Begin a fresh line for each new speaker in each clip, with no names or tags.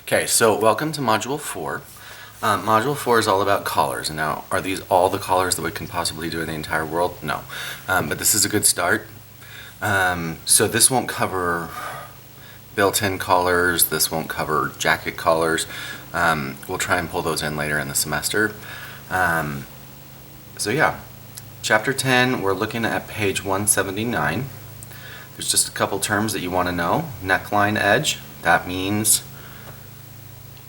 Okay, so welcome to Module 4. Module 4 is all about collars. And now, are these all the collars that we can possibly do in the entire world? No. But this is a good start. So this won't cover built-in collars. This won't cover jacket collars. We'll try and pull those in later in the semester. So yeah, Chapter 10, we're looking at page 179. There's just a couple terms that you want to know. Neckline edge, that means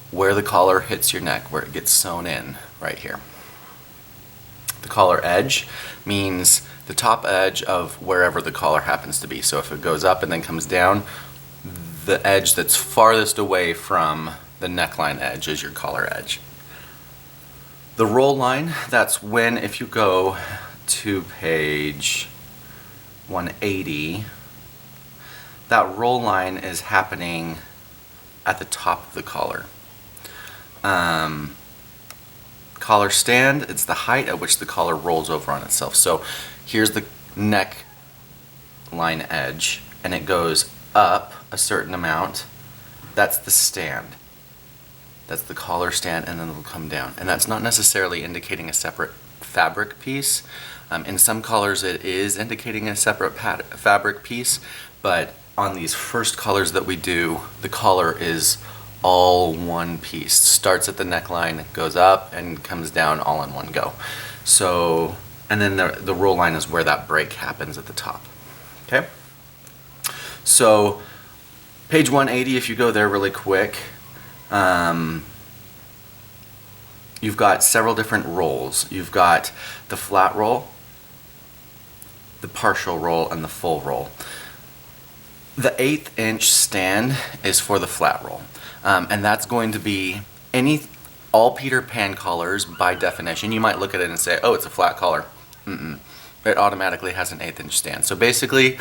where the collar hits your neck, where it gets sewn in, right here. The collar edge means the top edge of wherever the collar happens to be. So if it goes up and then comes down, the edge that's farthest away from the neckline edge is your collar edge. The roll line, that's when, if you go to page 180, that roll line is happening at the top of the collar. Collar stand, it's the height at which the collar rolls over on itself. So here's the neck line edge, and it goes up a certain amount. That's the stand. That's the collar stand, and then it'll come down. And that's not necessarily indicating a separate fabric piece. In some collars it is indicating a separate fabric piece, but on these first collars that we do, the collar is all one piece. Starts at the neckline, goes up, and comes down all in one go. So, and then the roll line is where that break happens at the top. Okay? So, page 180, if you go there really quick, you've got several different rolls. You've got the flat roll, the partial roll, and the full roll. The 1/8 inch stand is for the flat roll. And that's going to be all Peter Pan collars by definition. You might look at it and say, oh, it's a flat collar. It automatically has an 1/8 inch stand. So basically,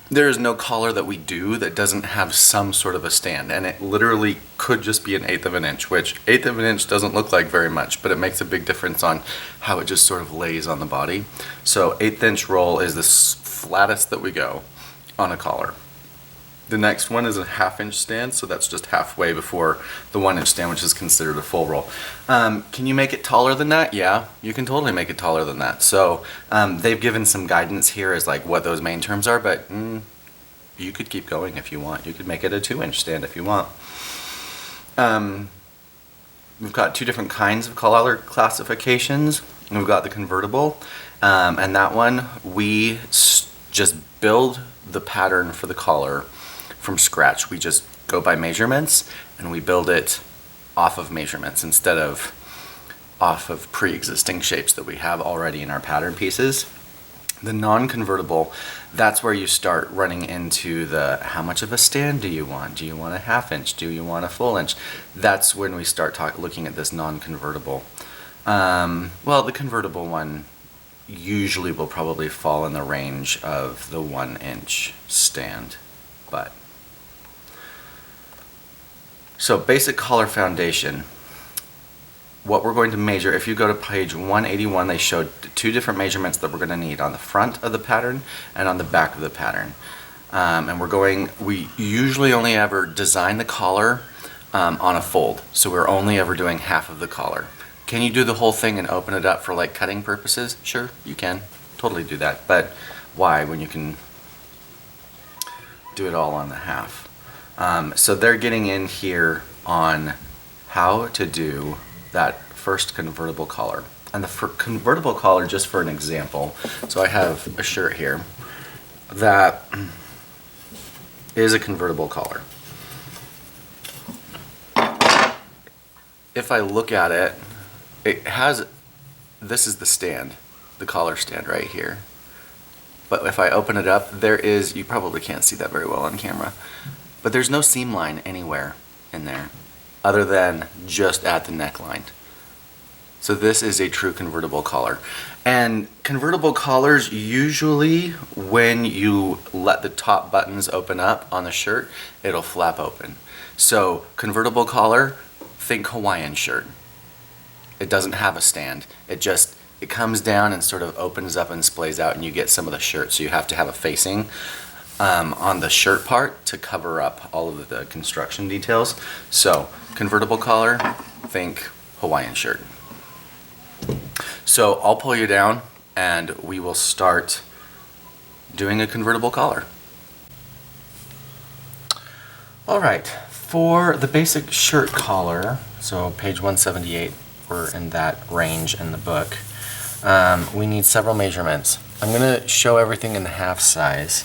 there is no collar that we do that doesn't have some sort of a stand. And it literally could just be an 1/8 of an inch, which 1/8 of an inch doesn't look like very much, but it makes a big difference on how it just sort of lays on the body. So 1/8 inch roll is the flattest that we go on a collar. The next one is a 1/2 inch stand, so that's just halfway before the 1 inch stand, which is considered a full roll. Can you make it taller than that? Yeah, you can totally make it taller than that. So they've given some guidance here as like what those main terms are, but you could keep going if you want. You could make it a 2 inch stand if you want. We've got two different kinds of collar classifications. We've got the convertible, and that one we just build the pattern for the collar from scratch. We just go by measurements and we build it off of measurements instead of off of pre-existing shapes that we have already in our pattern pieces. The non-convertible, that's where you start running into the how much of a stand do you want? Do you want a 1/2 inch? Do you want a full inch? That's when we start looking at this non-convertible. Well, the convertible one usually will probably fall in the range of the 1 inch stand, but so basic collar foundation. What we're going to measure, if you go to page 181, they showed two different measurements that we're going to need on the front of the pattern and on the back of the pattern. And we usually only ever design the collar on a fold, so we're only ever doing half of the collar. Can you do the whole thing and open it up for like cutting purposes? Sure, you can. Totally do that. But why when you can do it all on the half? So they're getting in here on how to do that first convertible collar. And the convertible collar, just for an example, so I have a shirt here that is a convertible collar. If I look at it, this is the stand, the collar stand right here. But if I open it up, you probably can't see that very well on camera, but there's no seam line anywhere in there other than just at the neckline. So this is a true convertible collar. And convertible collars, usually when you let the top buttons open up on the shirt, it'll flap open. So convertible collar, think Hawaiian shirt. It doesn't have a stand. It comes down and sort of opens up and splays out, and you get some of the shirt, so you have to have a facing. on the shirt part to cover up all of the construction details. So convertible collar, think Hawaiian shirt. So I'll pull you down and we will start doing a convertible collar. All right, for the basic shirt collar, so page 178, we're in that range in the book. We need several measurements. I'm going to show everything in half size.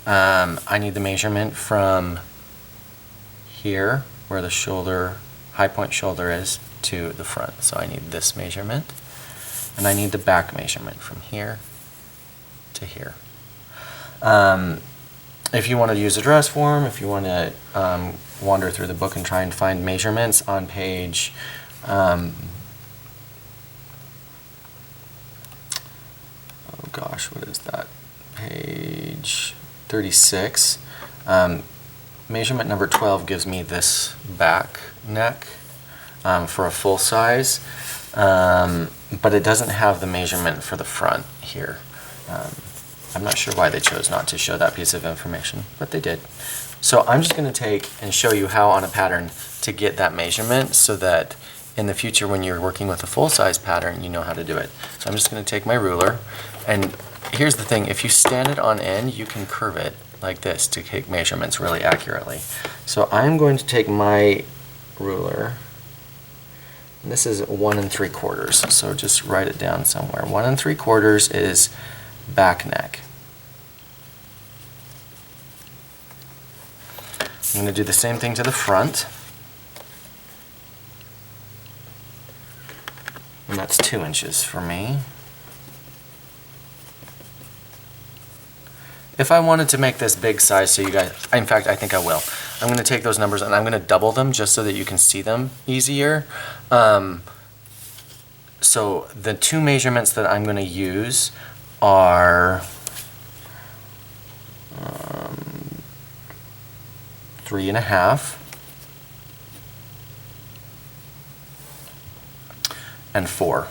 I need the measurement from here, where the shoulder, high point shoulder is, to the front. So I need this measurement. And I need the back measurement from here to here. If you want to use a dress form, if you want to wander through the book and try and find measurements on page oh gosh, what is that? Page 36. Measurement number 12 gives me this back neck for a full size, but it doesn't have the measurement for the front here. I'm not sure why they chose not to show that piece of information, but they did. So I'm just going to take and show you how on a pattern to get that measurement so that in the future when you're working with a full-size pattern, you know how to do it. So I'm just going to take my ruler, and here's the thing, if you stand it on end, you can curve it like this to take measurements really accurately. So I'm going to take my ruler, and this is 1 3/4, so just write it down somewhere. 1 3/4 is back neck. I'm going to do the same thing to the front, and that's 2 inches for me. If I wanted to make this big size so you guys, in fact I think I will, I'm going to take those numbers and I'm going to double them just so that you can see them easier. So the 2 measurements that I'm going to use are 3.5 and 4.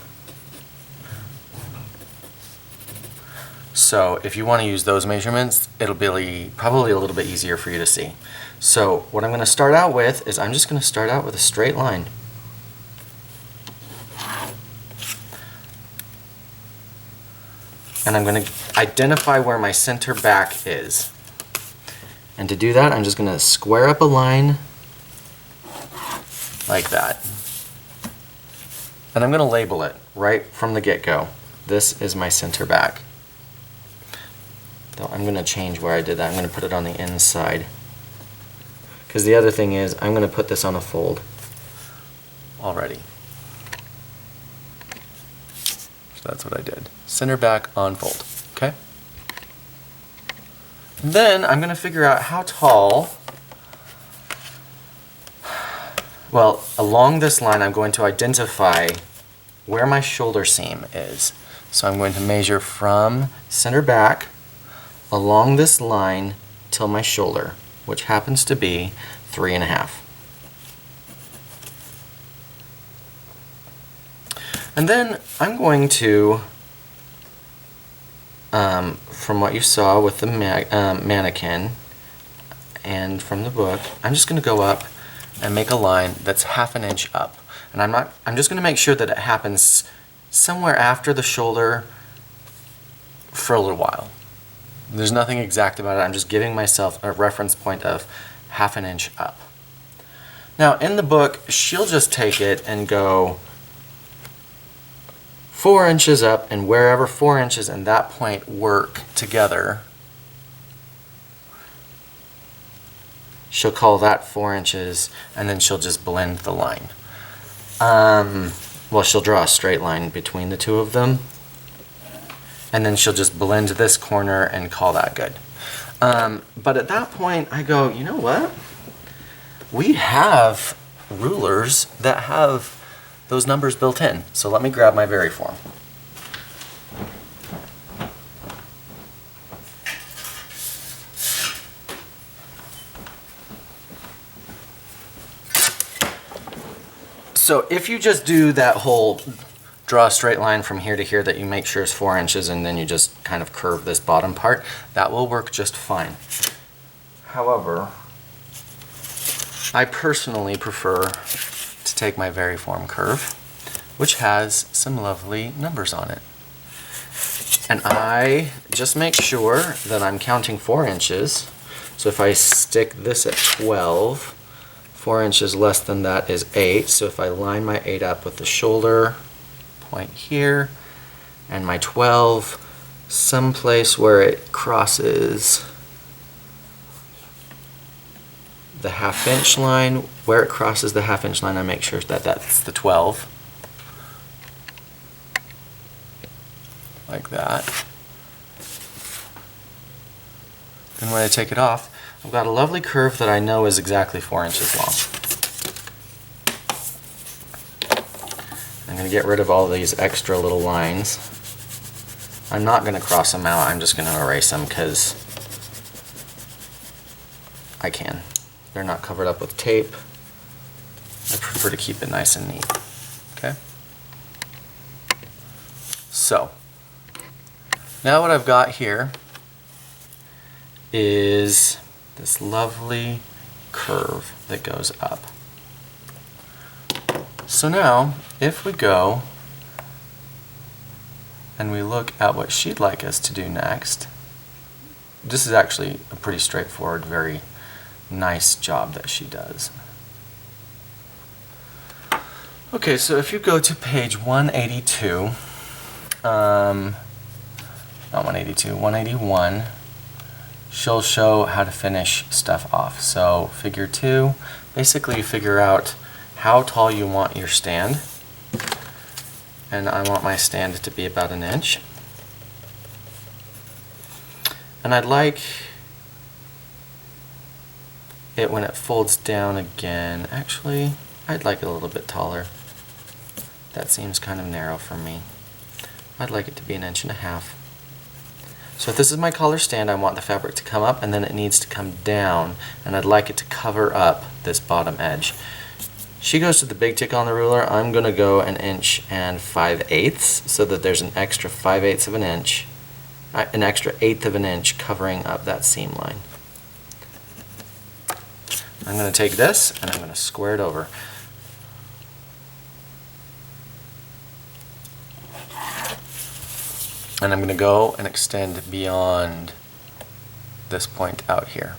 So if you want to use those measurements, it'll be probably a little bit easier for you to see. So what I'm going to start out with is I'm just going to start out with a straight line. And I'm going to identify where my center back is. And to do that, I'm just going to square up a line like that. And I'm going to label it right from the get-go. This is my center back. Though I'm going to change where I did that. I'm going to put it on the inside. Because the other thing is, I'm going to put this on a fold already. So that's what I did. Center back on fold. Okay? Then I'm going to figure out how tall. Well, along this line I'm going to identify where my shoulder seam is. So I'm going to measure from center back along this line till my shoulder, which happens to be 3.5. And then I'm going to, from what you saw with the mannequin and from the book, I'm just going to go up and make a line that's 1/2 inch up. And I'm just going to make sure that it happens somewhere after the shoulder for a little while. There's nothing exact about it. I'm just giving myself a reference point of 1/2 inch up. Now in the book, she'll just take it and go 4 inches up, and wherever 4 inches and that point work together, she'll call that 4 inches, and then she'll just blend the line. Well, she'll draw a straight line between the two of them, and then she'll just blend this corner and call that good. But at that point, I go, you know what? We have rulers that have those numbers built in. So let me grab my vary form. So if you just do that whole draw a straight line from here to here that you make sure is 4 inches, and then you just kind of curve this bottom part. That will work just fine. However, I personally prefer to take my Variform curve, which has some lovely numbers on it. And I just make sure that I'm counting 4 inches. So if I stick this at 12, 4 inches less than that is 8. So if I line my 8 up with the shoulder point here and my 12 someplace where it crosses the half-inch line, where it crosses the half-inch line, I make sure that that's the 12. Like that. Then when I take it off, I've got a lovely curve that I know is exactly 4 inches long. I'm going to get rid of all these extra little lines. I'm not going to cross them out, I'm just going to erase them because I can. They're not covered up with tape. I prefer to keep it nice and neat. Okay? So, now what I've got here is this lovely curve that goes up. So now, if we go and we look at what she'd like us to do next, this is actually a pretty straightforward, very nice job that she does. Okay, so if you go to page 182, not 182, 181, she'll show how to finish stuff off. So figure 2, basically you figure out how tall you want your stand, and I want my stand to be about 1 inch. And I'd like it when it folds down again. Actually, I'd like it a little bit taller. That seems kind of narrow for me. I'd like it to be 1.5 inches. So if this is my collar stand, I want the fabric to come up and then it needs to come down, and I'd like it to cover up this bottom edge. She goes to the big tick on the ruler. I'm going to go 1 5/8 inches so that there's an extra 5/8 of an inch, an extra 1/8 of an inch covering up that seam line. I'm going to take this and I'm going to square it over. And I'm going to go and extend beyond this point out here.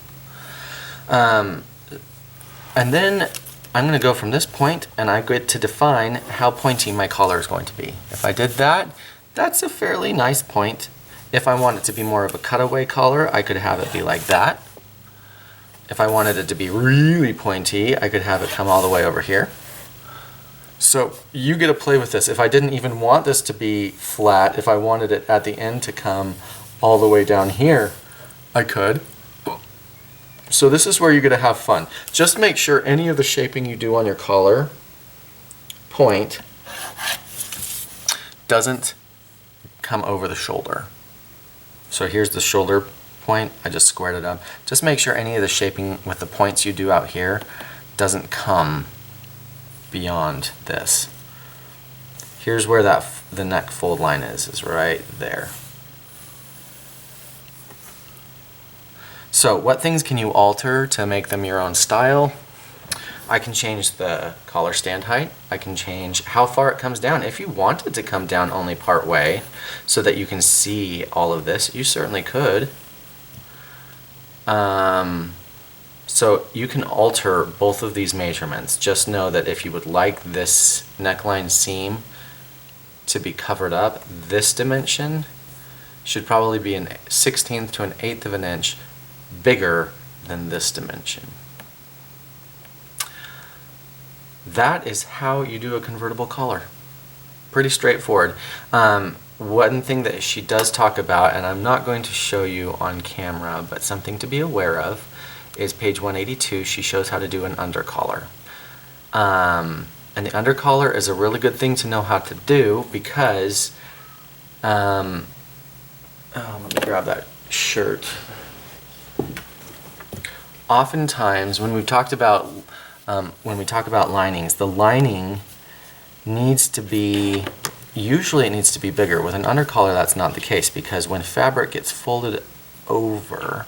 And then I'm going to go from this point and I get to define how pointy my collar is going to be. If I did that, that's a fairly nice point. If I want it to be more of a cutaway collar, I could have it be like that. If I wanted it to be really pointy, I could have it come all the way over here. So you get to play with this. If I didn't even want this to be flat, if I wanted it at the end to come all the way down here, I could. So this is where you're going to have fun. Just make sure any of the shaping you do on your collar point doesn't come over the shoulder. So here's the shoulder point. I just squared it up. Just make sure any of the shaping with the points you do out here doesn't come beyond this. Here's where the neck fold line is right there. So what things can you alter to make them your own style? I can change the collar stand height. I can change how far it comes down. If you want it to come down only part way so that you can see all of this, you certainly could. So you can alter both of these measurements. Just know that if you would like this neckline seam to be covered up, this dimension should probably be 1/16 to 1/8 of an inch bigger than this dimension. That is how you do a convertible collar. Pretty straightforward. One thing that she does talk about, and I'm not going to show you on camera, but something to be aware of, is page 182. She shows how to do an undercollar. And the undercollar is a really good thing to know how to do because, let me grab that shirt. Oftentimes, when we talk about linings, the lining needs to be usually it needs to be bigger. With an undercollar, that's not the case, because when fabric gets folded over,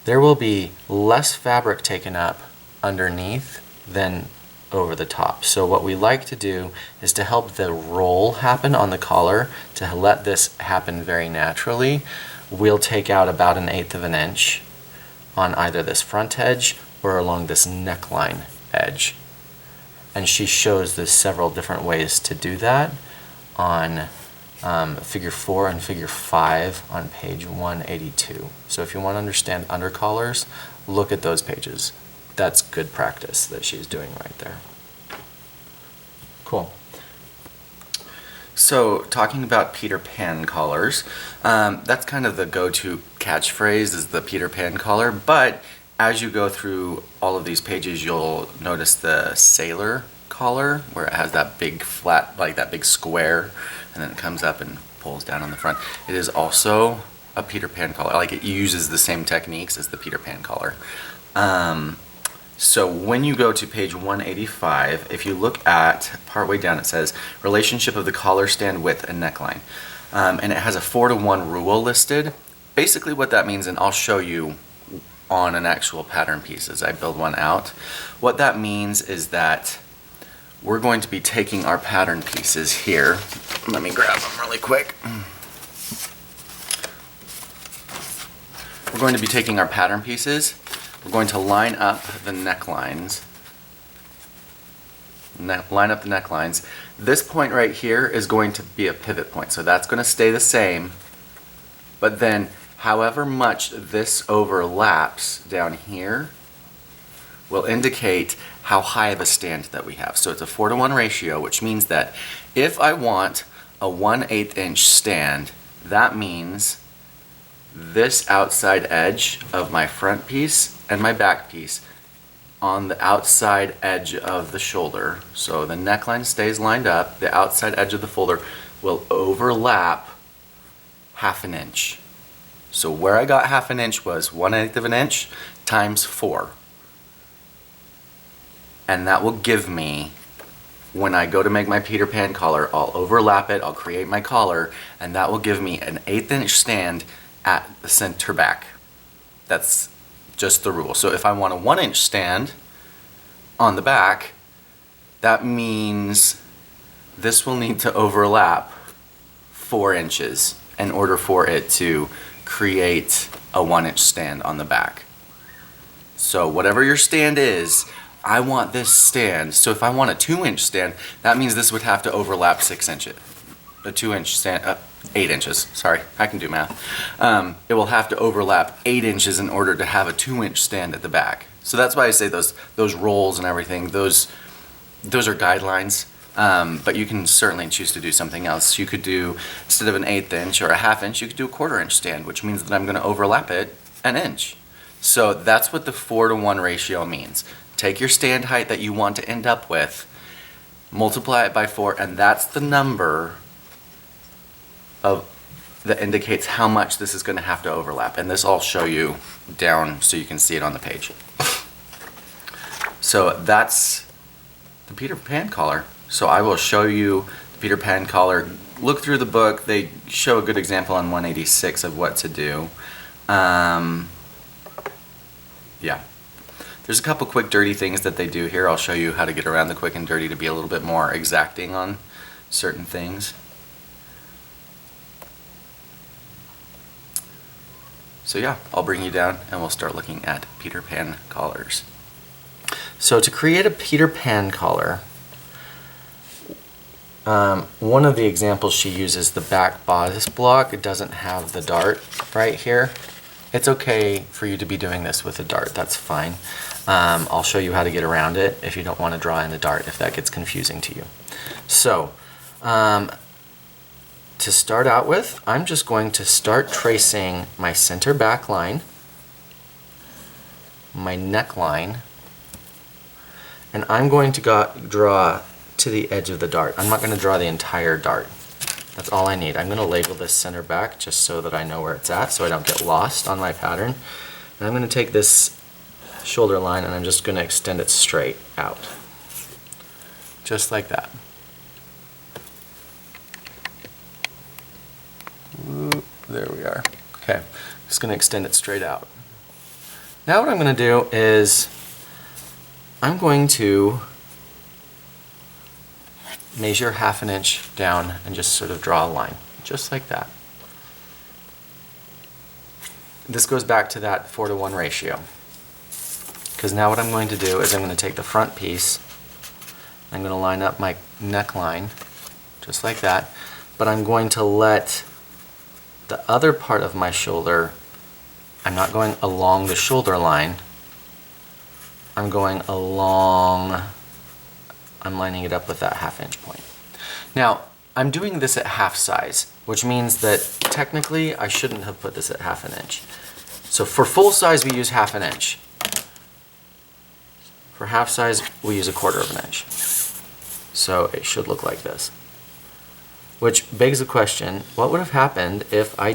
there will be less fabric taken up underneath than over the top. So what we like to do is to help the roll happen on the collar, to let this happen very naturally, we'll take out about 1/8 of an inch on either this front edge or along this neckline edge. And she shows there's several different ways to do that on figure 4 and figure 5 on page 182. So if you want to understand undercollars, look at those pages. That's good practice that she's doing right there. Cool. So talking about Peter Pan collars, that's kind of the go-to catchphrase, is the Peter Pan collar, but as you go through all of these pages, you'll notice the sailor collar, where it has that big flat, like that big square, and then it comes up and pulls down on the front. It is also a Peter Pan collar. Like, it uses the same techniques as the Peter Pan collar. So when you go to page 185, if you look at partway down, it says relationship of the collar stand width and neckline. And it has a 4-to-1 rule listed. Basically what that means, and I'll show you on an actual pattern piece as I build one out. What that means is that we're going to be taking our pattern pieces here. Let me grab them really quick. We're going to be taking our pattern pieces. We're going to line up the necklines. Line up the necklines. This point right here is going to be a pivot point, so that's going to stay the same. But then, however much this overlaps down here will indicate how high of a stand that we have. So it's a 4-to-1 ratio, which means that if I want a 1/8 inch stand, that means this outside edge of my front piece and my back piece on the outside edge of the shoulder, so the neckline stays lined up, the outside edge of the folder will overlap 1/2 inch. So where I got 1/2 inch was 1/8 of an inch times 4. And that will give me, when I go to make my Peter Pan collar, I'll overlap it, I'll create my collar, and that will give me an 1/8 inch stand at the center back. That's just the rule. So if I want a 1 inch stand on the back, that means this will need to overlap 4 inches in order for it to create a 1 inch stand on the back. So whatever your stand is, I want this stand. So if I want a 2 inch stand, that means this would have to overlap 6 inches. A 2 inch stand, 8 inches, sorry, I can do math. It will have to overlap 8 inches in order to have a 2 inch stand at the back. So that's why I say those rolls and everything, those are guidelines. But you can certainly choose to do something else. You could do, instead of an 1/8 inch or a 1/2 inch, you could do a 1/4 inch stand, which means that I'm going to overlap it an inch. So that's what the 4-to-1 ratio means. Take your stand height that you want to end up with, multiply it by 4, and that's the number that indicates how much this is going to have to overlap. And this I'll show you down so you can see it on the page. So that's the Peter Pan collar. So I will show you the Peter Pan collar. Look through the book. They show a good example on 186 of what to do. Yeah. There's a couple quick dirty things that they do here. I'll show you how to get around the quick and dirty to be a little bit more exacting on certain things. So yeah, I'll bring you down and we'll start looking at Peter Pan collars. So to create a Peter Pan collar, one of the examples she uses, the back bodice block, it doesn't have the dart right here. It's okay for you to be doing this with a dart, that's fine. I'll show you how to get around it if you don't want to draw in the dart, if that gets confusing to you. So, to start out with, I'm just going to start tracing my center back line, my neckline, and I'm going to draw to the edge of the dart. I'm not going to draw the entire dart. That's all I need. I'm going to label this center back just so that I know where it's at, so I don't get lost on my pattern. And I'm going to take this shoulder line and I'm just going to extend it straight out. Just like that. There we are. Okay, just going to extend it straight out. Now what I'm going to do is I'm going to measure 1/2 inch down and just sort of draw a line, just like that. This goes back to that 4:1 ratio. Because now what I'm going to do is I'm going to take the front piece, I'm going to line up my neckline, just like that, but I'm going to let the other part of my shoulder, I'm not going along the shoulder line, I'm going along, I'm lining it up with that 1/2 inch point. Now, I'm doing this at half size, which means that technically I shouldn't have put this at 1/2 inch. So for full size we use 1/2 inch. For half size we use 1/4 inch. So it should look like this. Which begs the question, what would have happened if I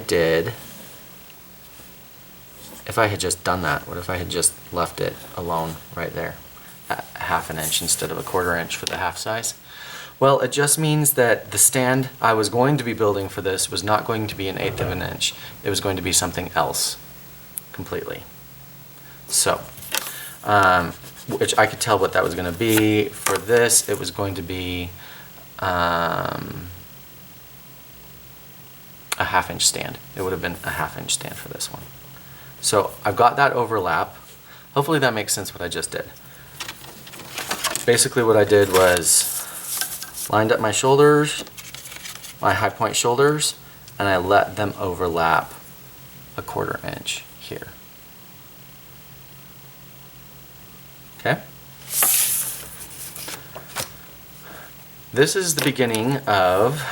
had just done that? What if I had just left it alone right there at 1/2 inch instead of 1/4 inch for the half size? Well, it just means that the stand I was going to be building for this was not going to be 1/8 inch. It was going to be something else completely. So, which I could tell what that was going to be. For this, it was going to be a 1/2 inch stand. It would have been a 1/2 inch stand for this one. So I've got that overlap. Hopefully that makes sense what I just did. Basically what I did was lined up my shoulders, my high point shoulders, and I let them overlap 1/4 inch here. Okay? This is the beginning of,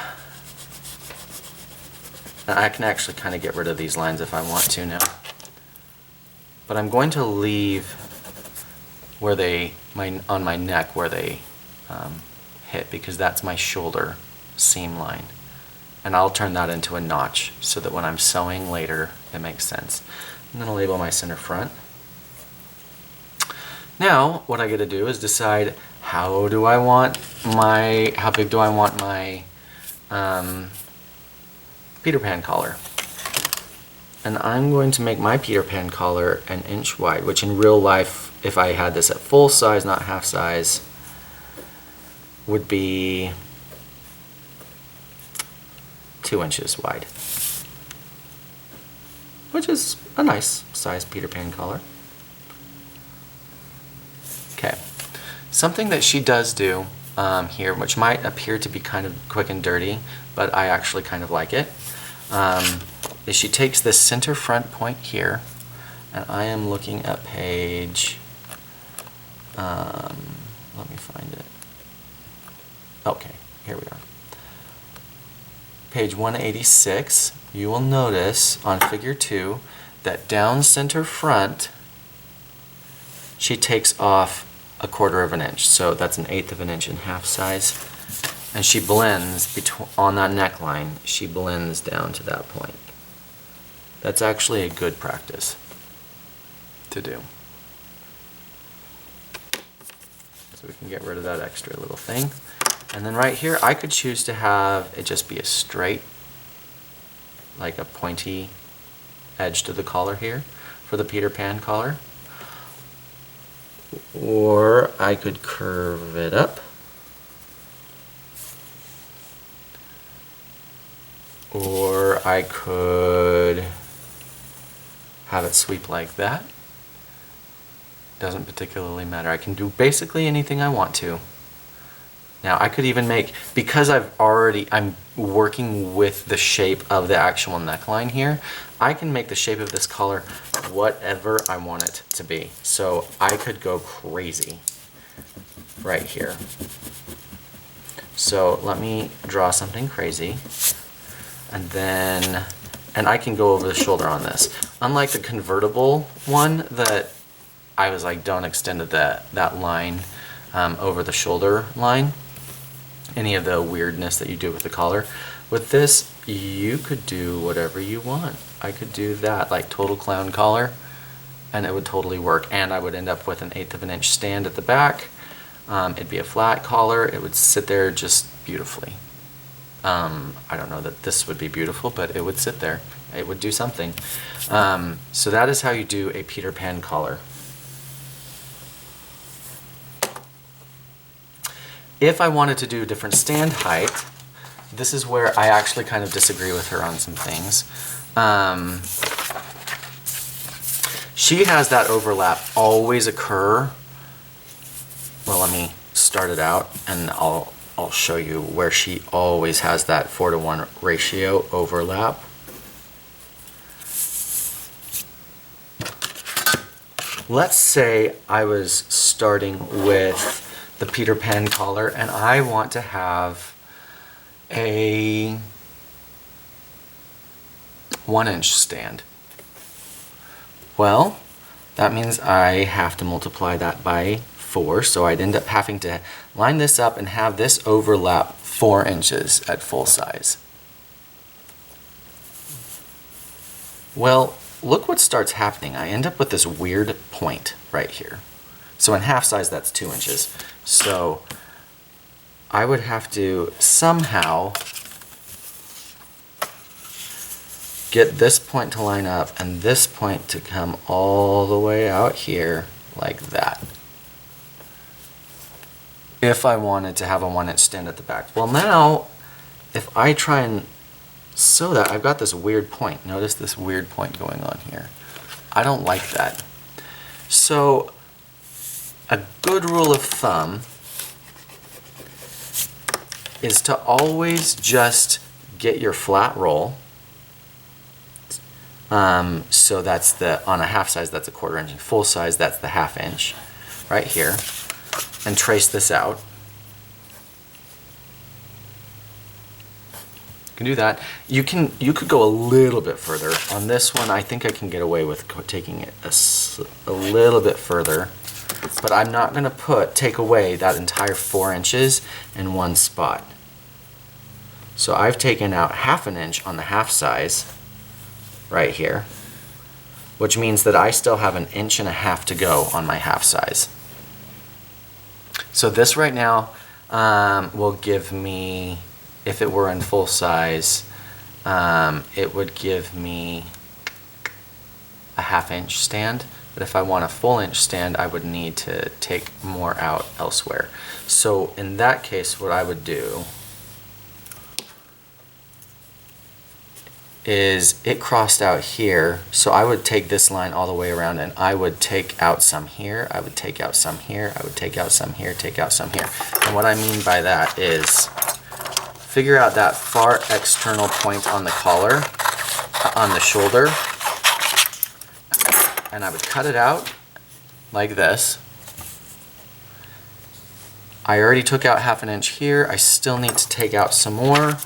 I can actually kind of get rid of these lines if I want to now. But I'm going to leave where on my neck where they hit, because that's my shoulder seam line. And I'll turn that into a notch so that when I'm sewing later it makes sense. I'm going to label my center front. Now what I get to do is decide how big do I want my Peter Pan collar. And I'm going to make my Peter Pan collar 1 inch wide, which in real life, if I had this at full size, not half size, would be 2 inches wide, which is a nice size Peter Pan collar. Okay, something that she does do here, which might appear to be kind of quick and dirty, but I actually kind of like it, is she takes this center front point here, and I am looking at page, let me find it. Okay, here we are. Page 186, you will notice on figure 2 that down center front, she takes off 1/4 inch. So that's 1/8 inch in half size. And she blends on that neckline, she blends down to that point. That's actually a good practice to do. So we can get rid of that extra little thing. And then right here, I could choose to have it just be a straight, like a pointy edge to the collar here for the Peter Pan collar. Or I could curve it up. Or I could have it sweep like that. Doesn't particularly matter. I can do basically anything I want to. Now I could even make, because I'm working with the shape of the actual neckline here, I can make the shape of this collar whatever I want it to be. So I could go crazy right here. So let me draw something crazy, and I can go over the shoulder on this. Unlike the convertible one that I was like, don't extend that line over the shoulder line, any of the weirdness that you do with the collar. With this, you could do whatever you want. I could do that, like total clown collar, and it would totally work. And I would end up with 1/8 inch stand at the back. It'd be a flat collar. It would sit there just beautifully. I don't know that this would be beautiful, but it would sit there. It would do something. So that is how you do a Peter Pan collar. If I wanted to do a different stand height, this is where I actually kind of disagree with her on some things. She has that overlap always occur. Well, let me start it out and I'll show you where she always has that 4:1 ratio overlap. Let's say I was starting with the Peter Pan collar and I want to have a 1-inch stand. Well, that means I have to multiply that by 4, so I'd end up having to line this up and have this overlap 4 inches at full size. Well, look what starts happening. I end up with this weird point right here. So in half size, that's 2 inches. So I would have to somehow get this point to line up and this point to come all the way out here like that, if I wanted to have a 1-inch stand at the back. Well, now if I try and sew that, I've got this weird point. Notice this weird point going on here. I don't like that. So a good rule of thumb is to always just get your flat roll. So that's on a half size, that's a 1/4 inch, and full size, that's the 1/2 inch right here, and trace this out. You can do that. You could go a little bit further. On this one, I think I can get away with taking it a little bit further, but I'm not going to take away that entire 4 inches in one spot. So I've taken out 1/2 inch on the half size right here, which means that I still have 1.5 inches to go on my half size. So this right now will give me, if it were in full size, it would give me a 1/2 inch stand. But if I want a full inch stand, I would need to take more out elsewhere. So in that case, what I would do is, it crossed out here, so I would take this line all the way around and I would take out some here, I would take out some here, I would take out some here, take out some here. And what I mean by that is figure out that far external point on the collar, on the shoulder, and I would cut it out like this. I already took out 1/2 inch here, I still need to take out some more.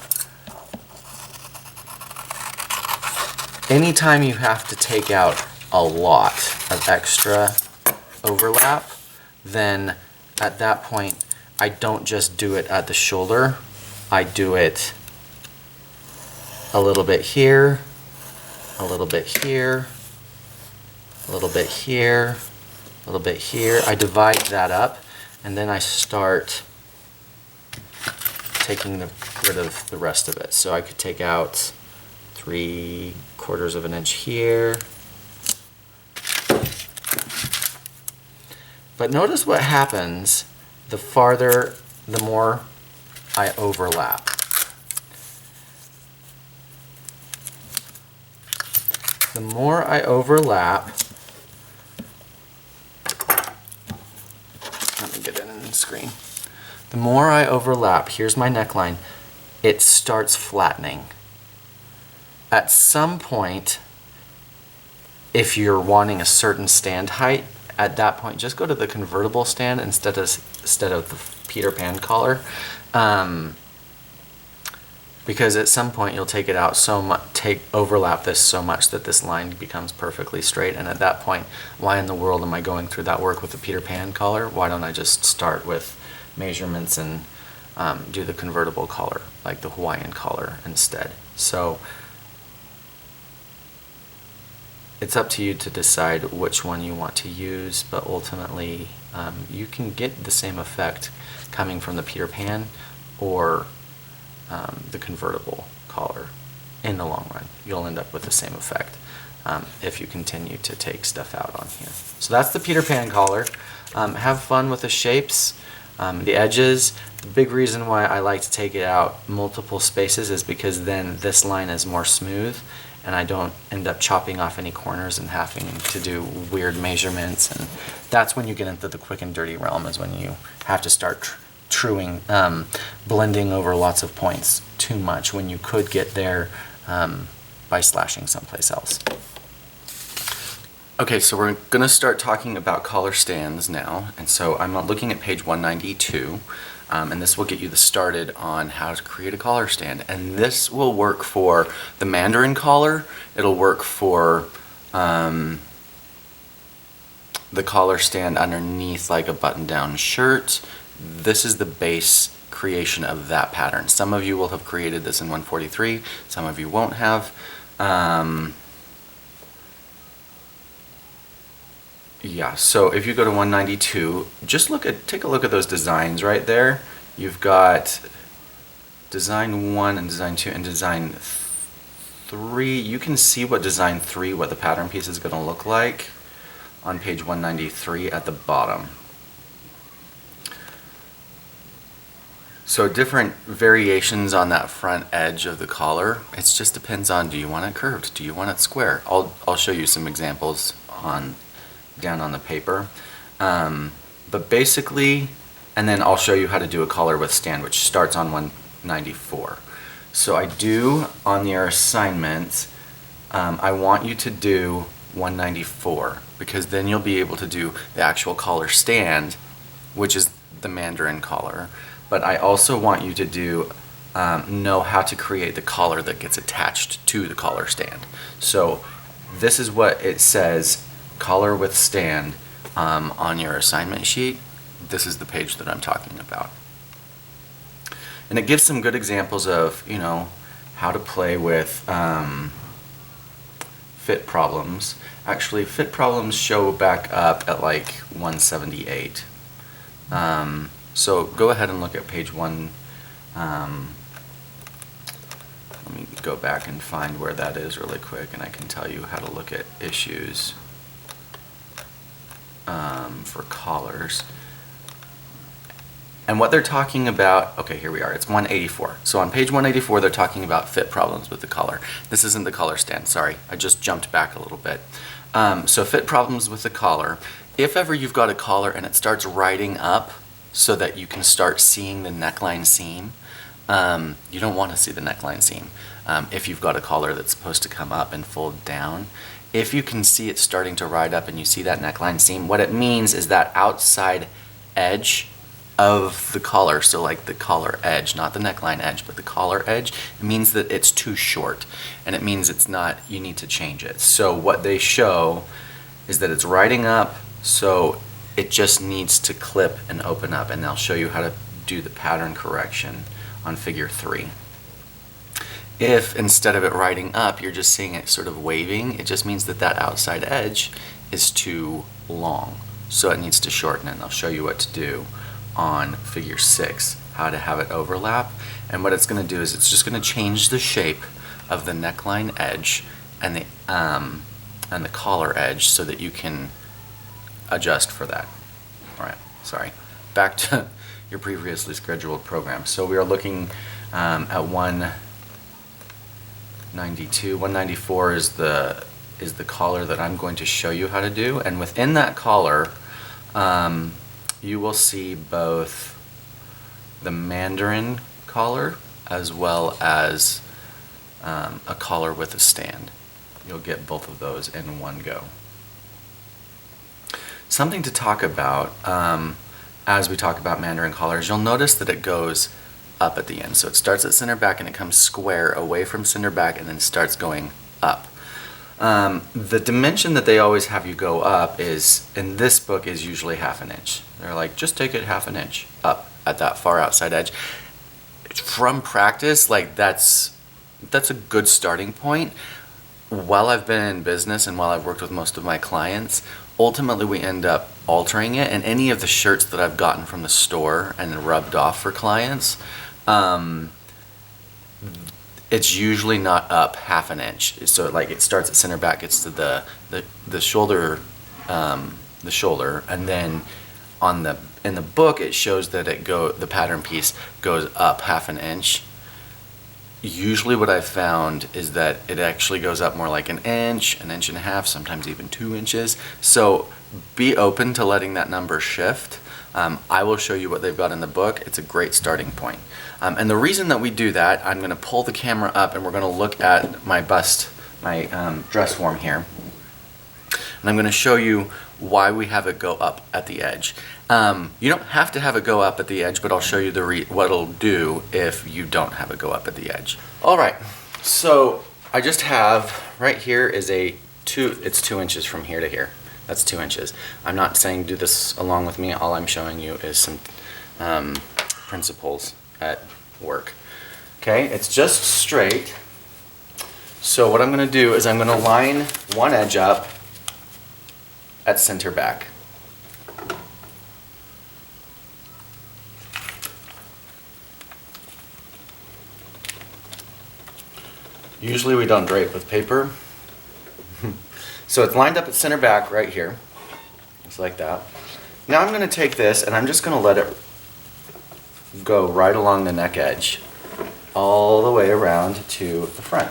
Anytime you have to take out a lot of extra overlap, then at that point I don't just do it at the shoulder, I do it a little bit here, a little bit here, a little bit here, a little bit here. I divide that up and then I start taking rid of the rest of it. So I could take out 3/4 of an inch here. But notice what happens the more I overlap. The more I overlap, let me get it in the screen. The more I overlap, here's my neckline, it starts flattening. At some point, if you're wanting a certain stand height, at that point, just go to the convertible stand instead of the Peter Pan collar, because at some point you'll take it out so much, overlap this so much that this line becomes perfectly straight. And at that point, why in the world am I going through that work with the Peter Pan collar? Why don't I just start with measurements and do the convertible collar, like the Hawaiian collar instead? So it's up to you to decide which one you want to use, but ultimately you can get the same effect coming from the Peter Pan or the convertible collar in the long run. You'll end up with the same effect if you continue to take stuff out on here. So that's the Peter Pan collar. Have fun with the shapes, the edges. The big reason why I like to take it out multiple spaces is because then this line is more smooth and I don't end up chopping off any corners and having to do weird measurements. And that's when you get into the quick and dirty realm, is when you have to start blending over lots of points too much, when you could get there by slashing someplace else. Okay, so we're going to start talking about collar stands now, and so I'm looking at page 192, and this will get you started on how to create a collar stand. And this will work for the Mandarin collar, it'll work for the collar stand underneath like a button-down shirt. This is the base creation of that pattern. Some of you will have created this in 143, some of you won't have. Yeah, so if you go to 192, just take a look at those designs right there. You've got design 1 and design 2 and design 3. You can see what design 3, what the pattern piece is going to look like on page 193 at the bottom. So different variations on that front edge of the collar. It just depends on, do you want it curved? Do you want it square? I'll show you some examples down on the paper. But basically, and then I'll show you how to do a collar with stand, which starts on 194. So I do, on your assignment, I want you to do 194, because then you'll be able to do the actual collar stand, which is the Mandarin collar. But I also want you to know how to create the collar that gets attached to the collar stand. So this is what it says, collar with stand, on your assignment sheet. This is the page that I'm talking about. And it gives some good examples of, how to play with fit problems. Actually, fit problems show back up at like 178. So go ahead and look at page 1. Let me go back and find where that is really quick, and I can tell you how to look at issues for collars. And what they're talking about, okay, here we are, it's 184. So on page 184, they're talking about fit problems with the collar. This isn't the collar stand, sorry, I just jumped back a little bit. So fit problems with the collar. If ever you've got a collar and it starts riding up so that you can start seeing the neckline seam, you don't want to see the neckline seam. If you've got a collar that's supposed to come up and fold down, if you can see it starting to ride up and you see that neckline seam, what it means is that outside edge of the collar, so like the collar edge, not the neckline edge, but the collar edge, it means that it's too short, and it means it's not, you need to change it. So what they show is that it's riding up, so it just needs to clip and open up, and they'll show you how to do the pattern correction on figure 3. If instead of it riding up, you're just seeing it sort of waving, it just means that that outside edge is too long, so it needs to shorten, and they'll show you what to do on figure 6, how to have it overlap. And what it's going to do is it's just going to change the shape of the neckline edge and the collar edge so that you can adjust for that. All right, sorry. Back to your previously scheduled program. So we are looking at 192. 194 is the collar that I'm going to show you how to do, and within that collar, you will see both the Mandarin collar as well as a collar with a stand. You'll get both of those in one go. Something to talk about as we talk about Mandarin collars, you'll notice that it goes up at the end. So it starts at center back and it comes square away from center back and then starts going up. The dimension that they always have you go up is, in this book, is usually 1/2 inch. They're like, just take it 1/2 inch up at that far outside edge. From practice, like that's a good starting point. While I've been in business and while I've worked with most of my clients, ultimately we end up altering it, and any of the shirts that I've gotten from the store and rubbed off for clients, it's usually not up half an inch. So like it starts at center back, gets to the shoulder, and then in the book it shows that the pattern piece goes up half an inch. Usually what I've found is that it actually goes up more like an inch and a half, sometimes even 2 inches. So be open to letting that number shift. I will show you what they've got in the book. It's a great starting point. And the reason that we do that, I'm going to pull the camera up and we're going to look at my bust, my dress form here. And I'm going to show you why we have it go up at the edge. You don't have to have it go up at the edge, but I'll show you what it'll do if you don't have it go up at the edge. All right, so I just have, right here is it's 2 inches from here to here. That's 2 inches. I'm not saying do this along with me. All I'm showing you is some principles at work. Okay, it's just straight. So what I'm going to do is I'm going to line one edge up at center back. Usually we don't drape with paper. So it's lined up at center back right here. Just like that. Now I'm going to take this and I'm just going to let it go right along the neck edge all the way around to the front.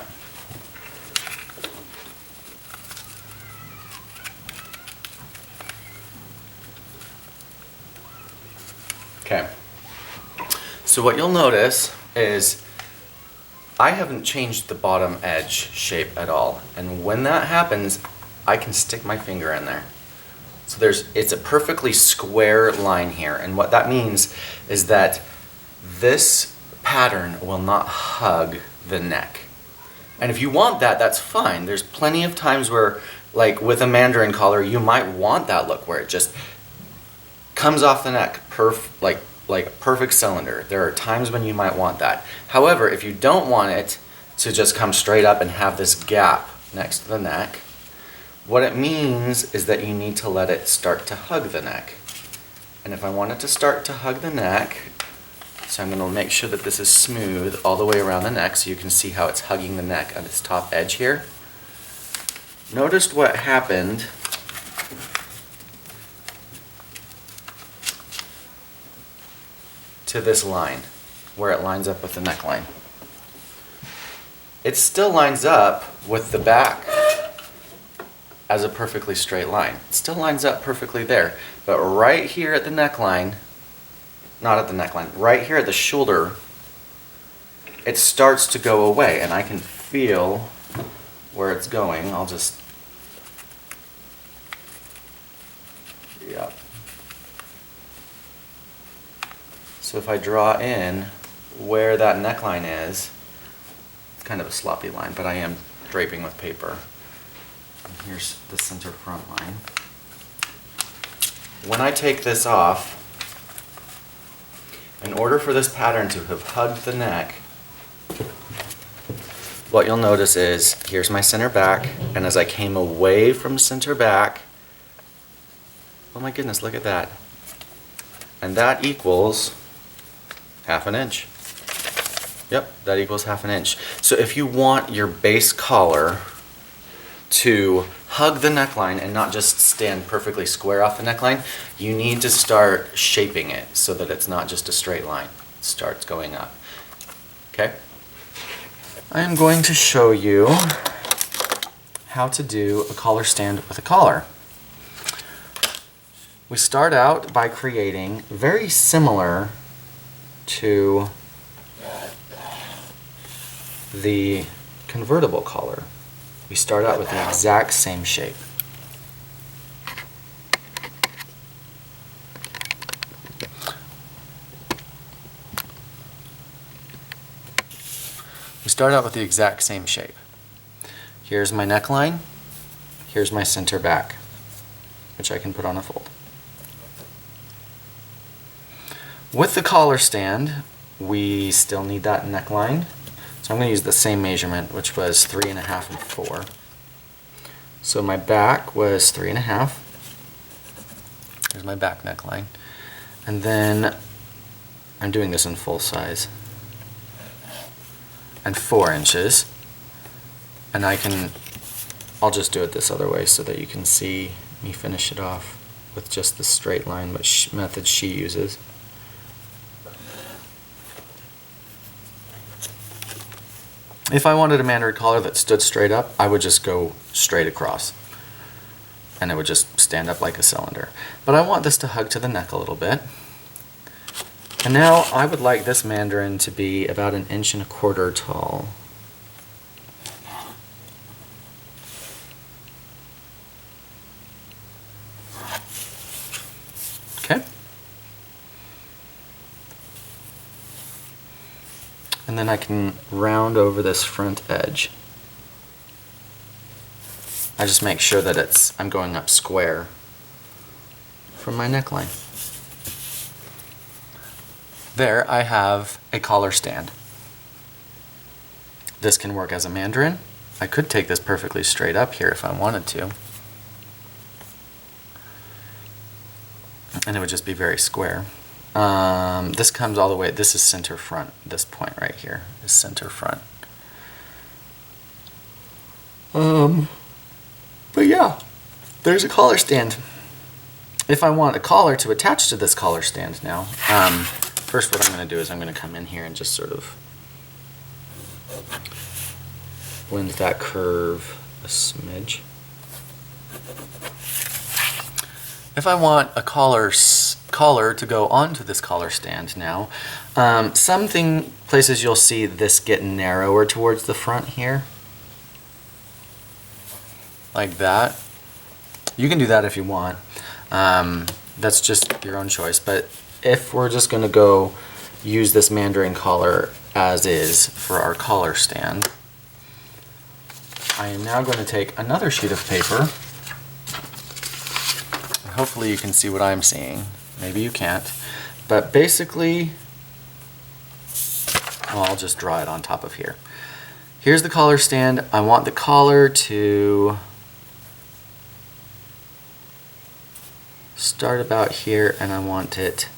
Okay. So what you'll notice is I haven't changed the bottom edge shape at all. And when that happens, I can stick my finger in there. So it's a perfectly square line here. And what that means is that this pattern will not hug the neck. And if you want that, that's fine. There's plenty of times where, like with a mandarin collar, you might want that look where it just comes off the neck, like a perfect cylinder. There are times when you might want that. However, if you don't want it to just come straight up and have this gap next to the neck, what it means is that you need to let it start to hug the neck. And if I want it to start to hug the neck, so I'm going to make sure that this is smooth all the way around the neck so you can see how it's hugging the neck at its top edge here. Notice what happened to this line, where it lines up with the neckline. It still lines up with the back as a perfectly straight line. It still lines up perfectly there, but right here at the neckline, not at the neckline, right here at the shoulder, it starts to go away, and I can feel where it's going. I'll just, yeah. So if I draw in where that neckline is, it's kind of a sloppy line, but I am draping with paper. And here's the center front line. When I take this off, in order for this pattern to have hugged the neck, what you'll notice is, here's my center back, and as I came away from center back, oh my goodness, look at that. And that equals half an inch. Yep, that equals half an inch. So if you want your base collar to hug the neckline and not just stand perfectly square off the neckline, you need to start shaping it so that it's not just a straight line. It starts going up. Okay? I am going to show you how to do a collar stand with a collar. We start out by creating very similar to the convertible collar. We start out with the exact same shape. We start out with the exact same shape. Here's my neckline, here's my center back, which I can put on a fold. With the collar stand, we still need that neckline. So I'm going to use the same measurement, which was 3.5 and 4. So my back was 3.5. Here's my back neckline. And then I'm doing this in full size. and 4 inches. And I'll just do it this other way so that you can see me finish it off with just the straight line, which method she uses. If I wanted a mandarin collar that stood straight up, I would just go straight across, and it would just stand up like a cylinder. But I want this to hug to the neck a little bit. And now I would like this mandarin to be about 1.25 inches tall. Okay. And then I can round over this front edge. I just make sure that I'm going up square from my neckline. There I have a collar stand. This can work as a mandarin. I could take this perfectly straight up here if I wanted to. And it would just be very square. This comes all the way, this is center front. This point right here is center front. But yeah, there's a collar stand. If I want a collar to attach to this collar stand now, first what I'm going to do is I'm going to come in here and just sort of blend that curve a smidge. If I want a collar to go onto this collar stand now, some places you'll see this get narrower towards the front here, like that. You can do that if you want. That's just your own choice. But if we're just going to go use this mandarin collar as is for our collar stand, I am now going to take another sheet of paper. Hopefully you can see what I'm seeing. Maybe you can't. But basically, well, I'll just draw it on top of here. Here's the collar stand. I want the collar to start about here, and I want it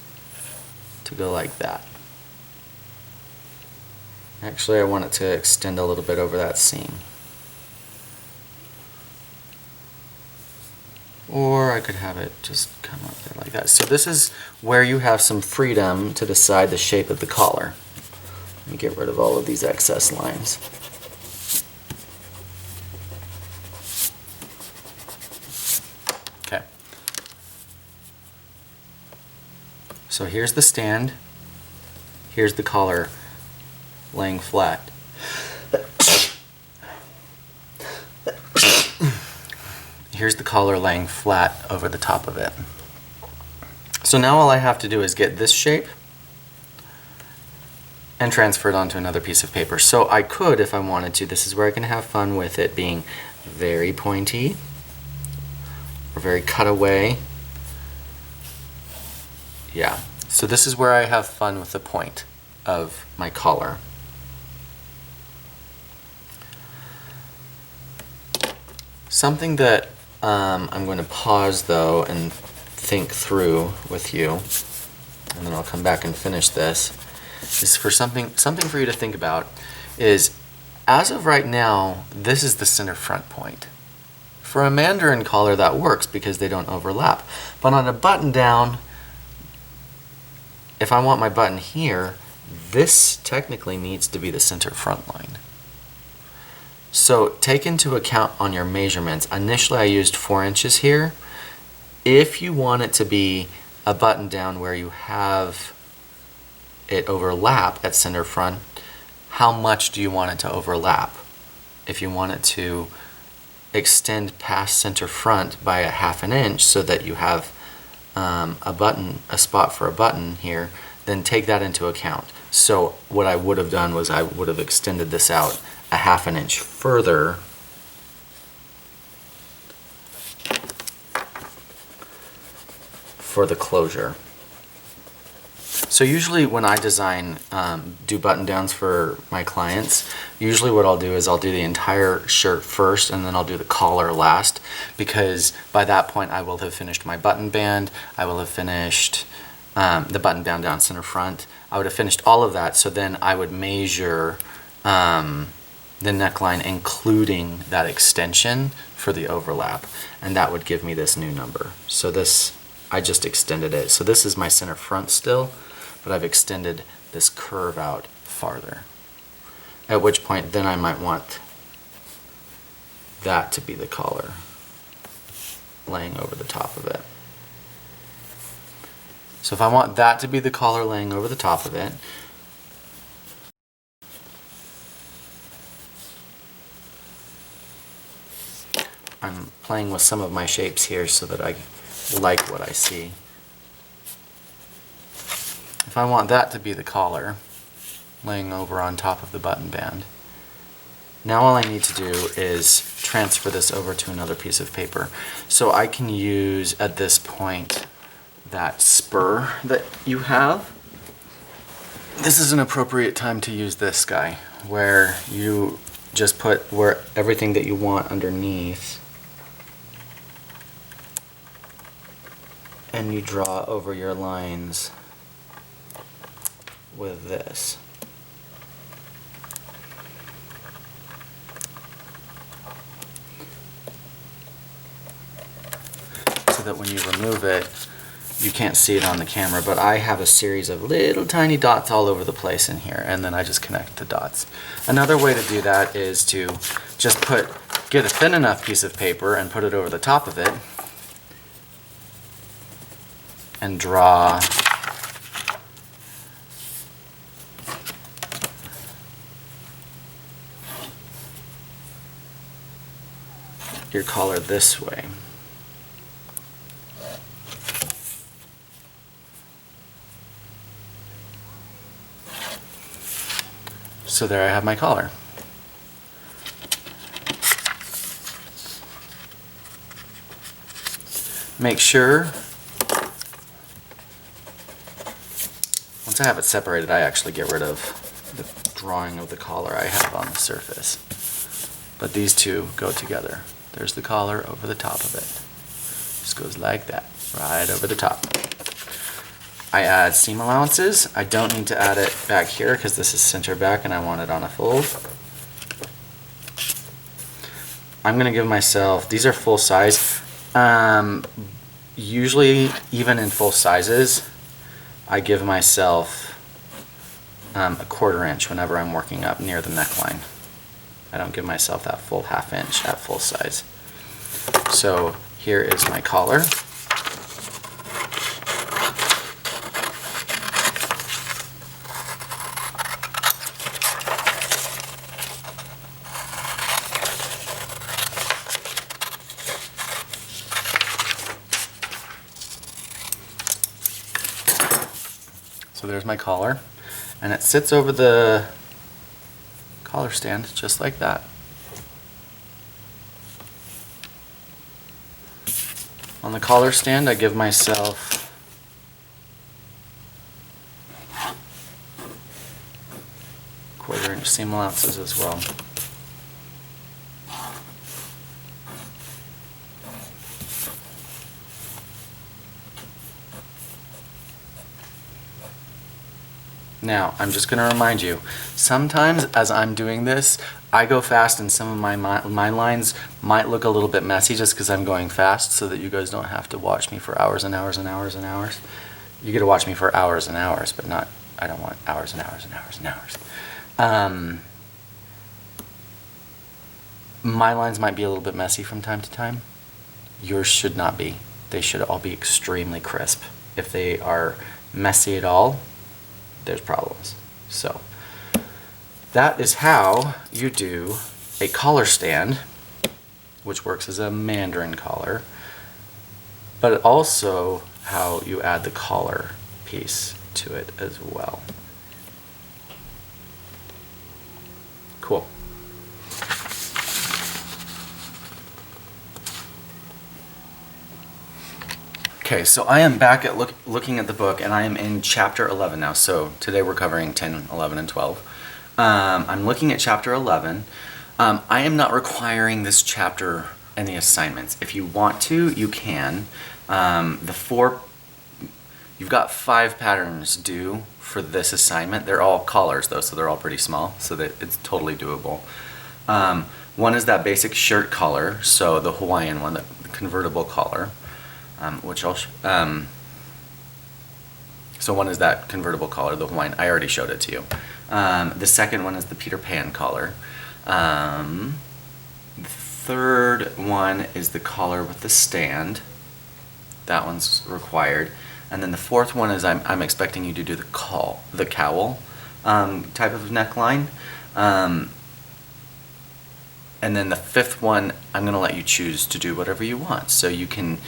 to go like that. Actually, I want it to extend a little bit over that seam. Or I could have it just come up there like that. So this is where you have some freedom to decide the shape of the collar. Let me get rid of all of these excess lines. Okay. So here's the stand. Here's the collar laying flat. Here's the collar laying flat over the top of it. So now all I have to do is get this shape and transfer it onto another piece of paper. So I could, if I wanted to, this is where I can have fun with it being very pointy or very cutaway. Yeah, so this is where I have fun with the point of my collar. Something that I'm going to pause though and think through with you, and then I'll come back and finish this, is for something for you to think about is, as of right now, this is the center front point. For a mandarin collar that works because they don't overlap. But on a button down, if I want my button here, this technically needs to be the center front line. So take into account on your measurements. Initially I used 4 inches here. If you want it to be a button down where you have it overlap at center front, how much do you want it to overlap? If you want it to extend past center front by 1/2 inch so that you have a spot for a button here, then take that into account. So what I would have done was I would have extended this out 1/2 inch further for the closure. So usually when I design, do button downs for my clients, usually what I'll do is I'll do the entire shirt first and then I'll do the collar last, because by that point I will have finished my button band, I will have finished the button band down center front, I would have finished all of that, so then I would measure the neckline, including that extension for the overlap, and that would give me this new number. So this, I just extended it. So this is my center front still, but I've extended this curve out farther. At which point then I might want that to be the collar laying over the top of it. So if I want that to be the collar laying over the top of it, I'm playing with some of my shapes here so that I like what I see. If I want that to be the collar laying over on top of the button band, now all I need to do is transfer this over to another piece of paper. So I can use, at this point, that spur that you have. This is an appropriate time to use this guy, where you just put everything that you want underneath, and you draw over your lines with this. So that when you remove it, you can't see it on the camera, but I have a series of little tiny dots all over the place in here, and then I just connect the dots. Another way to do that is to just get a thin enough piece of paper and put it over the top of it, and draw your collar this way. So there I have my collar. Make sure, once I have it separated, I actually get rid of the drawing of the collar I have on the surface. But these two go together. There's the collar over the top of it. Just goes like that, right over the top. I add seam allowances. I don't need to add it back here because this is center back and I want it on a fold. I'm going to give myself, these are full size. Usually, even in full sizes, I give myself a 1/4 inch whenever I'm working up near the neckline. I don't give myself that full 1/2 inch at full size. So here is my collar. So there's my collar, and it sits over the collar stand just like that. On the collar stand, I give myself quarter-inch seam allowances as well. Now, I'm just going to remind you, sometimes as I'm doing this, I go fast and some of my lines might look a little bit messy just because I'm going fast, so that you guys don't have to watch me for hours and hours and hours and hours. You get to watch me for hours and hours, but not, I don't want hours and hours and hours and hours. My lines might be a little bit messy from time to time. Yours should not be. They should all be extremely crisp. If they are messy at all, there's problems. So that is how you do a collar stand, which works as a mandarin collar, but also how you add the collar piece to it as well. Cool. Okay, so I am back at looking at the book, and I am in chapter 11 now. So today we're covering 10, 11, and 12. I'm looking at chapter 11. I am not requiring this chapter any assignments. If you want to, you can. You've You've got 5 patterns due for this assignment. They're all collars though, so they're all pretty small, so that it's totally doable. One is that basic shirt collar, so the Hawaiian one, the convertible collar, which I'll so one is that convertible collar, the Hawaiian. I already showed it to you. The second one is the Peter Pan collar. The third one is the collar with the stand. That one's required. And then the fourth one is I'm expecting you to do the cowl type of neckline. And then the fifth one, I'm going to let you choose to do whatever you want. So you can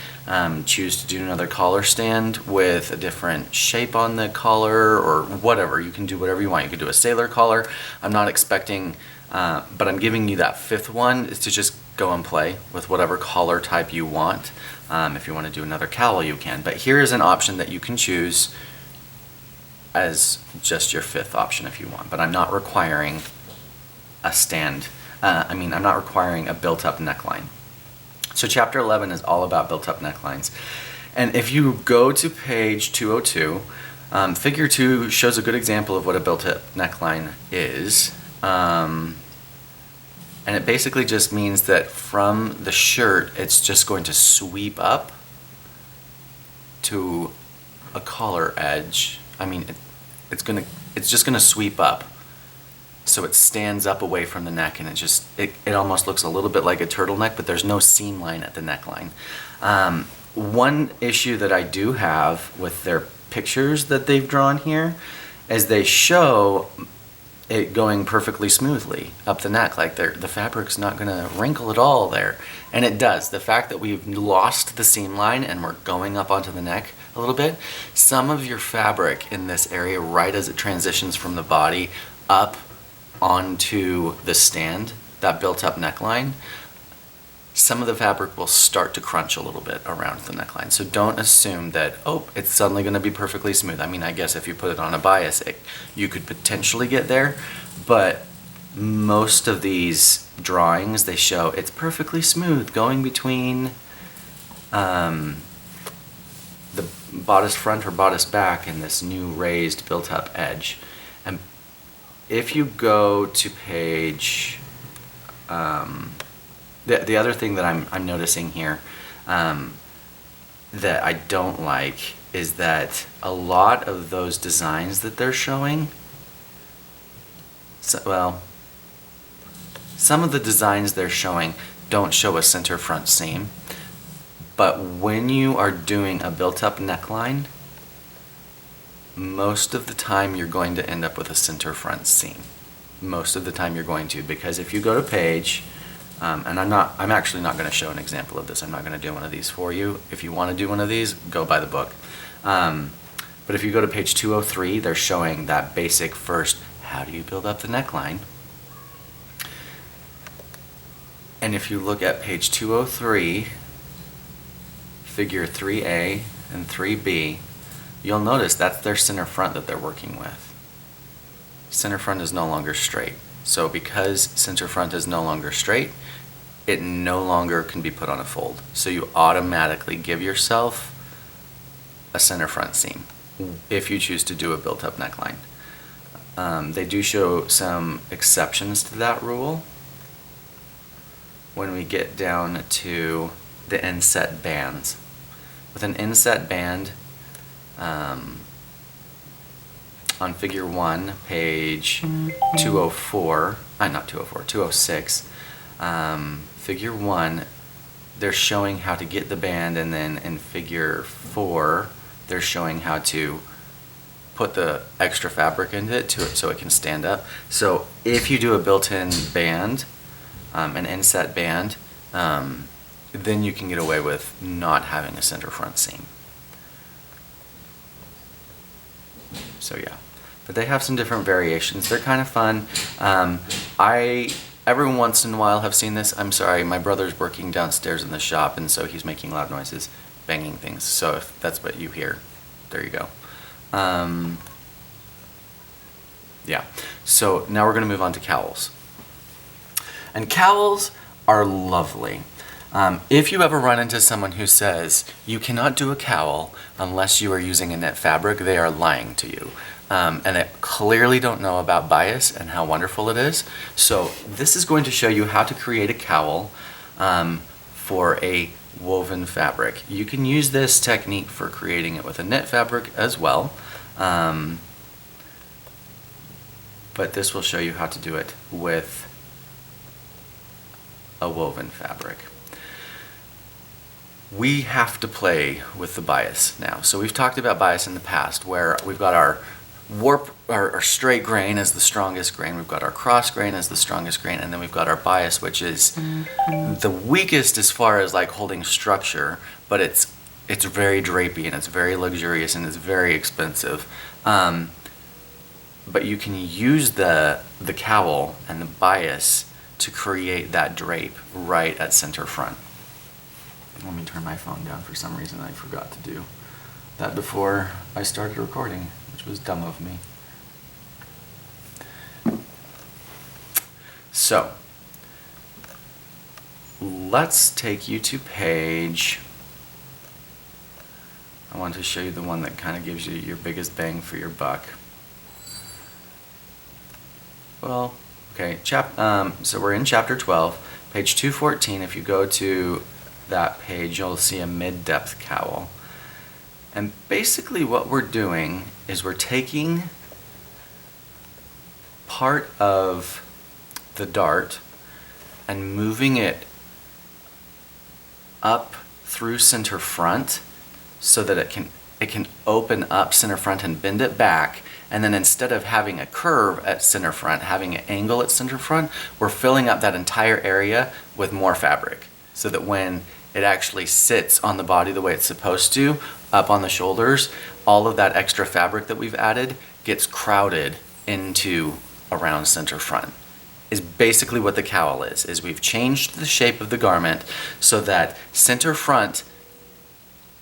choose to do another collar stand with a different shape on the collar or whatever. You can do whatever you want. You can do a sailor collar. I'm not expecting, but I'm giving you that fifth one is to just go and play with whatever collar type you want. If you want to do another cowl, you can. But here is an option that you can choose as just your fifth option if you want. But I'm not requiring a stand. I'm not requiring a built-up neckline. So chapter 11 is all about built-up necklines. And if you go to page 202, figure 2 shows a good example of what a built-up neckline is. And it basically just means that from the shirt, it's just going to sweep up to a collar edge. It's just going to sweep up. So it stands up away from the neck, and it almost looks a little bit like a turtleneck, but there's no seam line at the neckline. One issue that I do have with their pictures that they've drawn here is they show it going perfectly smoothly up the neck, like the fabric's not going to wrinkle at all there. And it does. The fact that we've lost the seam line and we're going up onto the neck a little bit, some of your fabric in this area, right as it transitions from the body up onto the stand, that built-up neckline, some of the fabric will start to crunch a little bit around the neckline. So don't assume that, it's suddenly going to be perfectly smooth. I guess if you put it on a bias, you could potentially get there, but most of these drawings, they show it's perfectly smooth going between the bodice front or bodice back and this new raised built-up edge. And if you go to page, the other thing that I'm noticing here that I don't like is that a lot of those designs that they're showing, some of the designs they're showing don't show a center front seam, but when you are doing a built-up neckline, most of the time you're going to end up with a center front seam. Most of the time you're going to, because if you go to page, and I'm actually not going to show an example of this. I'm not going to do one of these for you. If you want to do one of these, go buy the book. But if you go to page 203, they're showing that basic first, how do you build up the neckline? And if you look at page 203, figure 3A and 3B, you'll notice that's their center front that they're working with. Center front is no longer straight. So because center front is no longer straight, it no longer can be put on a fold. So you automatically give yourself a center front seam if you choose to do a built-up neckline. They do show some exceptions to that rule when we get down to the inset bands. With an inset band, on figure 1, page 204, 206, figure 1, they're showing how to get the band, and then in figure 4, they're showing how to put the extra fabric into it so it can stand up. So if you do a built-in band, an inset band, then you can get away with not having a center front seam. So yeah, but they have some different variations. They're kind of fun. I every once in a while have seen this. I'm sorry, my brother's working downstairs in the shop, and so he's making loud noises, banging things. So if that's what you hear, there you go. Yeah, so now we're going to move on to cowls. And cowls are lovely. If you ever run into someone who says you cannot do a cowl unless you are using a knit fabric, they are lying to you. And they clearly don't know about bias and how wonderful it is. So this is going to show you how to create a cowl for a woven fabric. You can use this technique for creating it with a knit fabric as well. But this will show you how to do it with a woven fabric. We have to play with the bias now. So we've talked about bias in the past where we've got our warp, our straight grain as the strongest grain, we've got our cross grain as the strongest grain, and then we've got our bias, which is the weakest as far as like holding structure, but it's very drapey and it's very luxurious and it's very expensive. But you can use the cowl and the bias to create that drape right at center front. Let me turn my phone down. For some reason I forgot to do that before I started recording, which was dumb of me. So let's take you to page, I want to show you the one that kind of gives you your biggest bang for your buck. Well, okay, so we're in chapter 12, page 214. If you go to that page, you'll see a mid-depth cowl. And basically what we're doing is we're taking part of the dart and moving it up through center front so that it can open up center front and bend it back. And then instead of having a curve at center front, having an angle at center front, we're filling up that entire area with more fabric so that when it actually sits on the body the way it's supposed to, up on the shoulders, all of that extra fabric that we've added gets crowded into around center front. Is basically what the cowl is we've changed the shape of the garment so that center front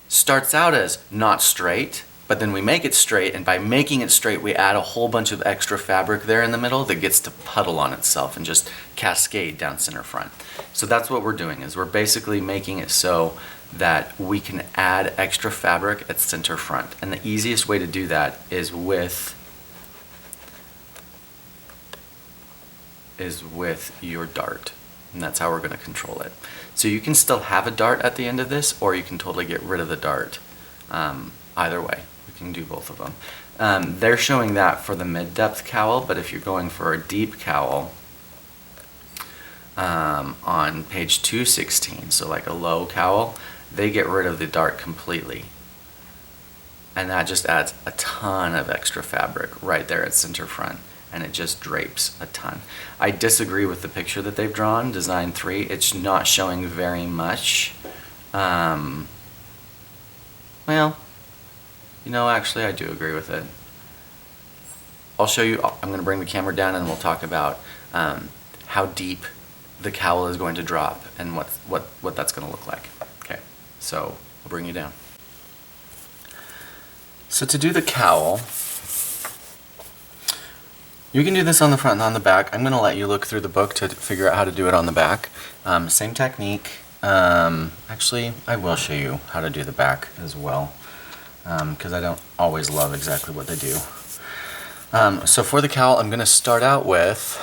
starts out as not straight, but then we make it straight, and by making it straight we add a whole bunch of extra fabric there in the middle that gets to puddle on itself and just cascade down center front. So that's what we're doing, is we're basically making it so that we can add extra fabric at center front. And the easiest way to do that is with your dart. And that's how we're going to control it. So you can still have a dart at the end of this, or you can totally get rid of the dart. Either way, we can do both of them. They're showing that for the mid-depth cowl, but if you're going for a deep cowl, on page 216, so like a low cowl, they get rid of the dart completely. And that just adds a ton of extra fabric right there at center front, and it just drapes a ton. I disagree with the picture that they've drawn, design 3. It's not showing very much. Well, you know, actually I do agree with it. I'll show you, I'm going to bring the camera down and we'll talk about how deep the cowl is going to drop and what that's going to look like. Okay, so I'll bring you down. So to do the cowl, you can do this on the front and on the back. I'm going to let you look through the book to figure out how to do it on the back. Same technique. Actually, I will show you how to do the back as well, because I don't always love exactly what they do. So for the cowl, I'm going to start out with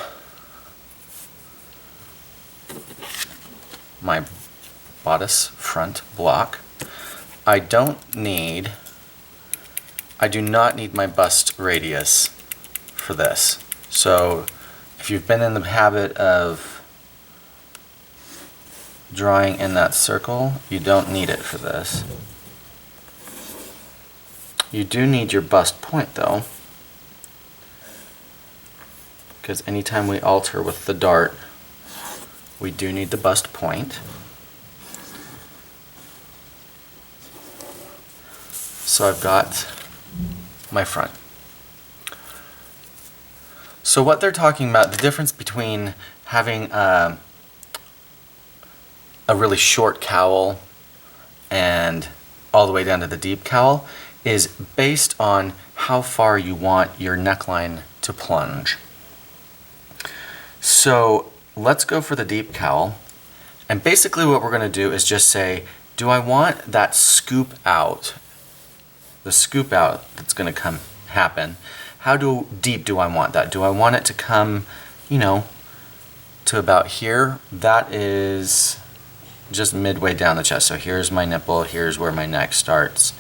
my bodice front block. I do not need my bust radius for this. So if you've been in the habit of drawing in that circle, you don't need it for this. You do need your bust point though, because anytime we alter with the dart, we do need the bust point. So I've got my front. So what they're talking about, the difference between having a really short cowl and all the way down to the deep cowl is based on how far you want your neckline to plunge. So let's go for the deep cowl, And basically what we're going to do is just say, do I want that scoop out, the scoop out that's going to happen, how deep do I want that? Do I want it to come, you know, to about here? That is just midway down the chest. So here's my nipple, here's where my neck starts.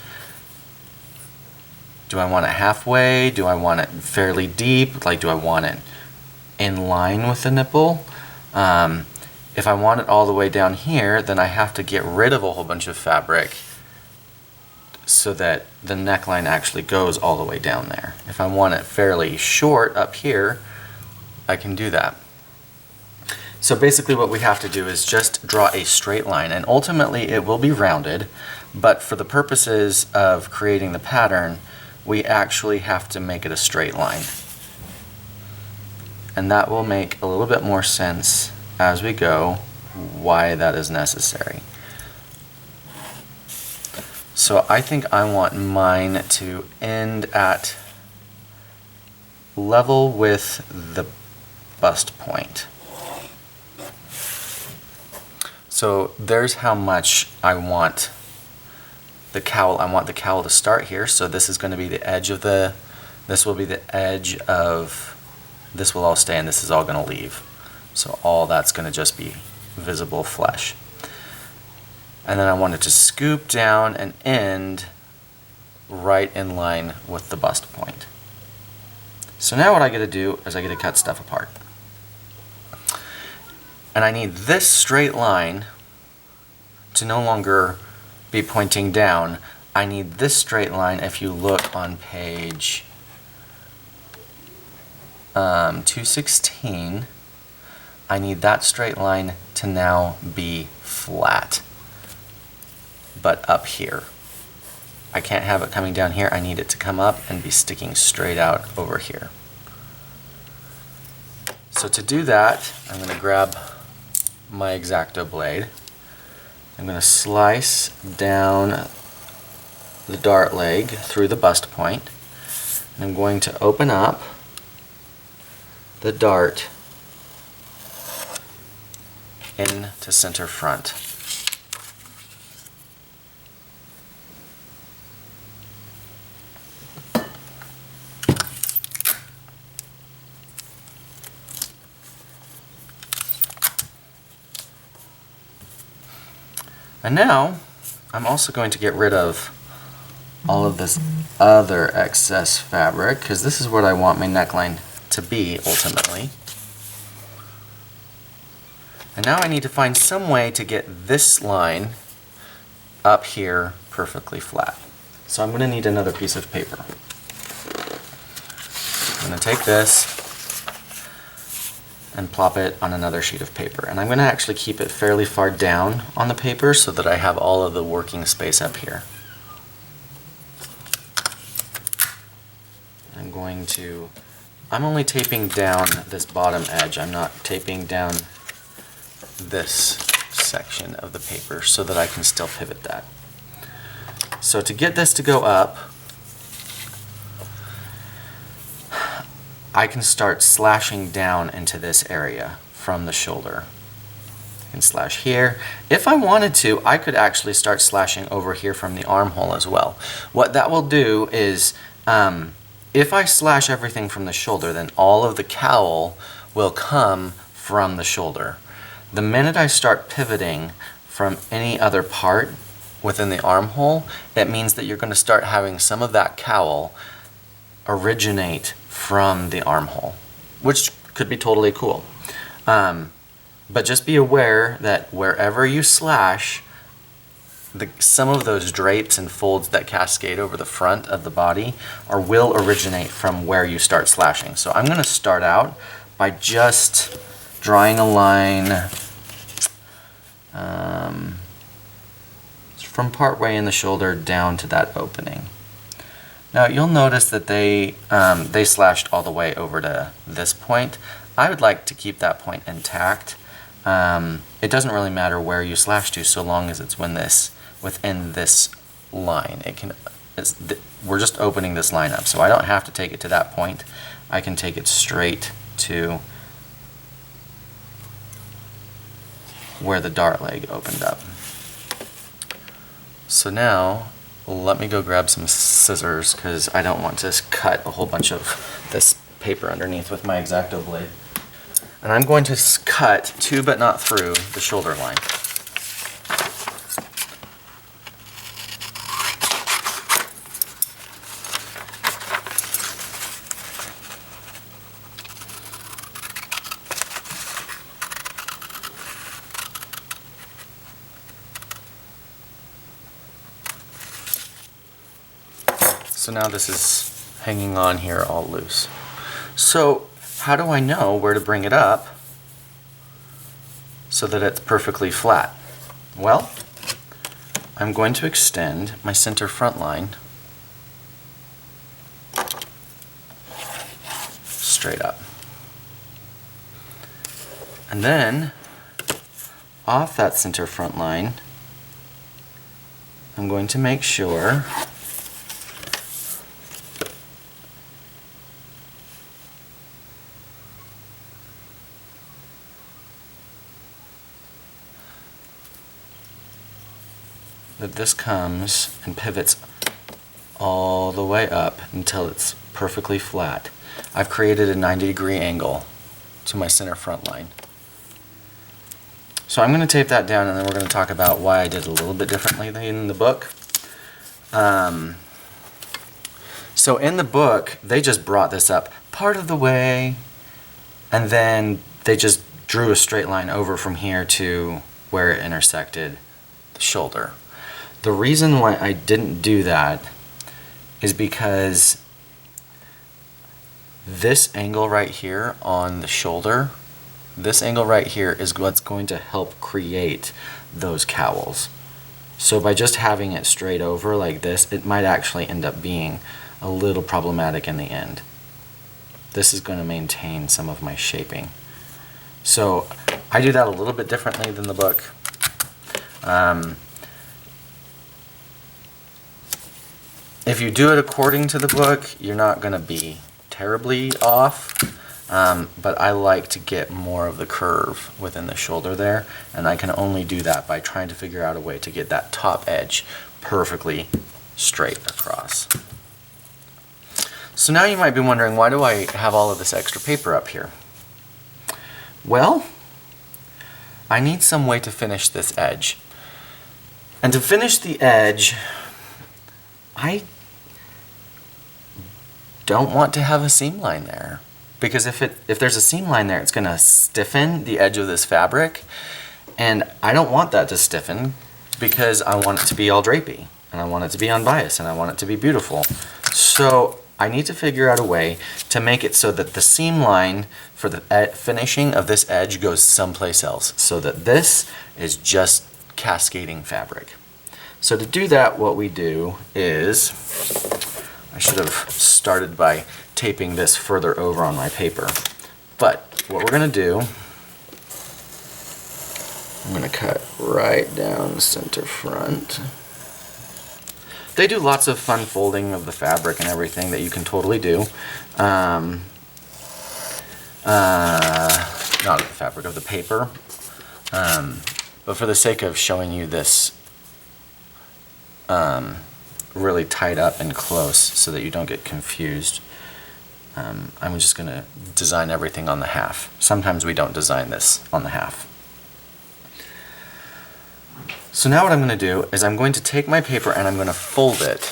Do I want it halfway? Do I want it fairly deep? Like, do I want it in line with the nipple? If I want it all the way down here, then I have to get rid of a whole bunch of fabric so that the neckline actually goes all the way down there. If I want it fairly short up here, I can do that. So basically what we have to do is just draw a straight line, and ultimately it will be rounded, but for the purposes of creating the pattern, we actually have to make it a straight line. And that will make a little bit more sense as we go why that is necessary. So I think I want mine to end at level with the bust point. So there's how much I want the cowl. I want the cowl to start here, so this is going to be the edge of the, this will be the edge of, this will all stay and this is all going to leave. So all that's going to just be visible flesh. And then I want it to scoop down and end right in line with the bust point. So now what I get to do is I get to cut stuff apart. And I need this straight line to no longer be pointing down. I need this straight line, if you look on page 216, I need that straight line to now be flat, but up here. I can't have it coming down here. I need it to come up and be sticking straight out over here. So to do that, I'm going to grab my X-Acto blade. I'm going to slice down the dart leg through the bust point. And I'm going to open up the dart into center front. And now, I'm also going to get rid of all of this other excess fabric, because this is what I want my neckline to be ultimately. And now I need to find some way to get this line up here perfectly flat. So I'm going to need another piece of paper. I'm going to take this and plop it on another sheet of paper. And I'm going to actually keep it fairly far down on the paper so that I have all of the working space up here. I'm only taping down this bottom edge. I'm not taping down this section of the paper so that I can still pivot that. So to get this to go up, I can start slashing down into this area from the shoulder. I can slash here. If I wanted to, I could actually start slashing over here from the armhole as well. What that will do is, if I slash everything from the shoulder, then all of the cowl will come from the shoulder. The minute I start pivoting from any other part within the armhole, that means that you're going to start having some of that cowl originate from the armhole, which could be totally cool. But just be aware that wherever you slash, some of those drapes and folds that cascade over the front of the body will originate from where you start slashing. So I'm going to start out by just drawing a line from partway in the shoulder down to that opening. Now you'll notice that they slashed all the way over to this point. I would like to keep that point intact. It doesn't really matter where you slash to, so long as it's within this line. We're just opening this line up, so I don't have to take it to that point. I can take it straight to where the dart leg opened up. So now, let me go grab some scissors because I don't want to cut a whole bunch of this paper underneath with my X-Acto blade. And I'm going to cut to but not through the shoulder line. So now this is hanging on here all loose. So how do I know where to bring it up so that it's perfectly flat? Well, I'm going to extend my center front line straight up. And then off that center front line, I'm going to make sure that this comes and pivots all the way up until it's perfectly flat. I've created a 90-degree angle to my center front line. So I'm going to tape that down, and then we're going to talk about why I did a little bit differently than in the book. So in the book, they just brought this up part of the way, and then they just drew a straight line over from here to where it intersected the shoulder. The reason why I didn't do that is because this angle right here on the shoulder, this angle right here is what's going to help create those cowls. So by just having it straight over like this, it might actually end up being a little problematic in the end. This is going to maintain some of my shaping. So I do that a little bit differently than the book. If you do it according to the book, you're not going to be terribly off, but I like to get more of the curve within the shoulder there, and I can only do that by trying to figure out a way to get that top edge perfectly straight across. So now you might be wondering, why do I have all of this extra paper up here? Well, I need some way to finish this edge. And to finish the edge, I don't want to have a seam line there, because if there's a seam line there, it's going to stiffen the edge of this fabric, and I don't want that to stiffen because I want it to be all drapey, and I want it to be unbiased, and I want it to be beautiful. So I need to figure out a way to make it so that the seam line for the finishing of this edge goes someplace else, so that this is just cascading fabric. So to do that, what we do is, I should have started by taping this further over on my paper. But what we're going to do, I'm going to cut right down the center front. They do lots of fun folding of the fabric and everything that you can totally do. Not of the fabric, of the paper. But for the sake of showing you this really tied up and close so that you don't get confused, I'm just going to design everything on the half. Sometimes we don't design this on the half. So now what I'm going to do is I'm going to take my paper and I'm going to fold it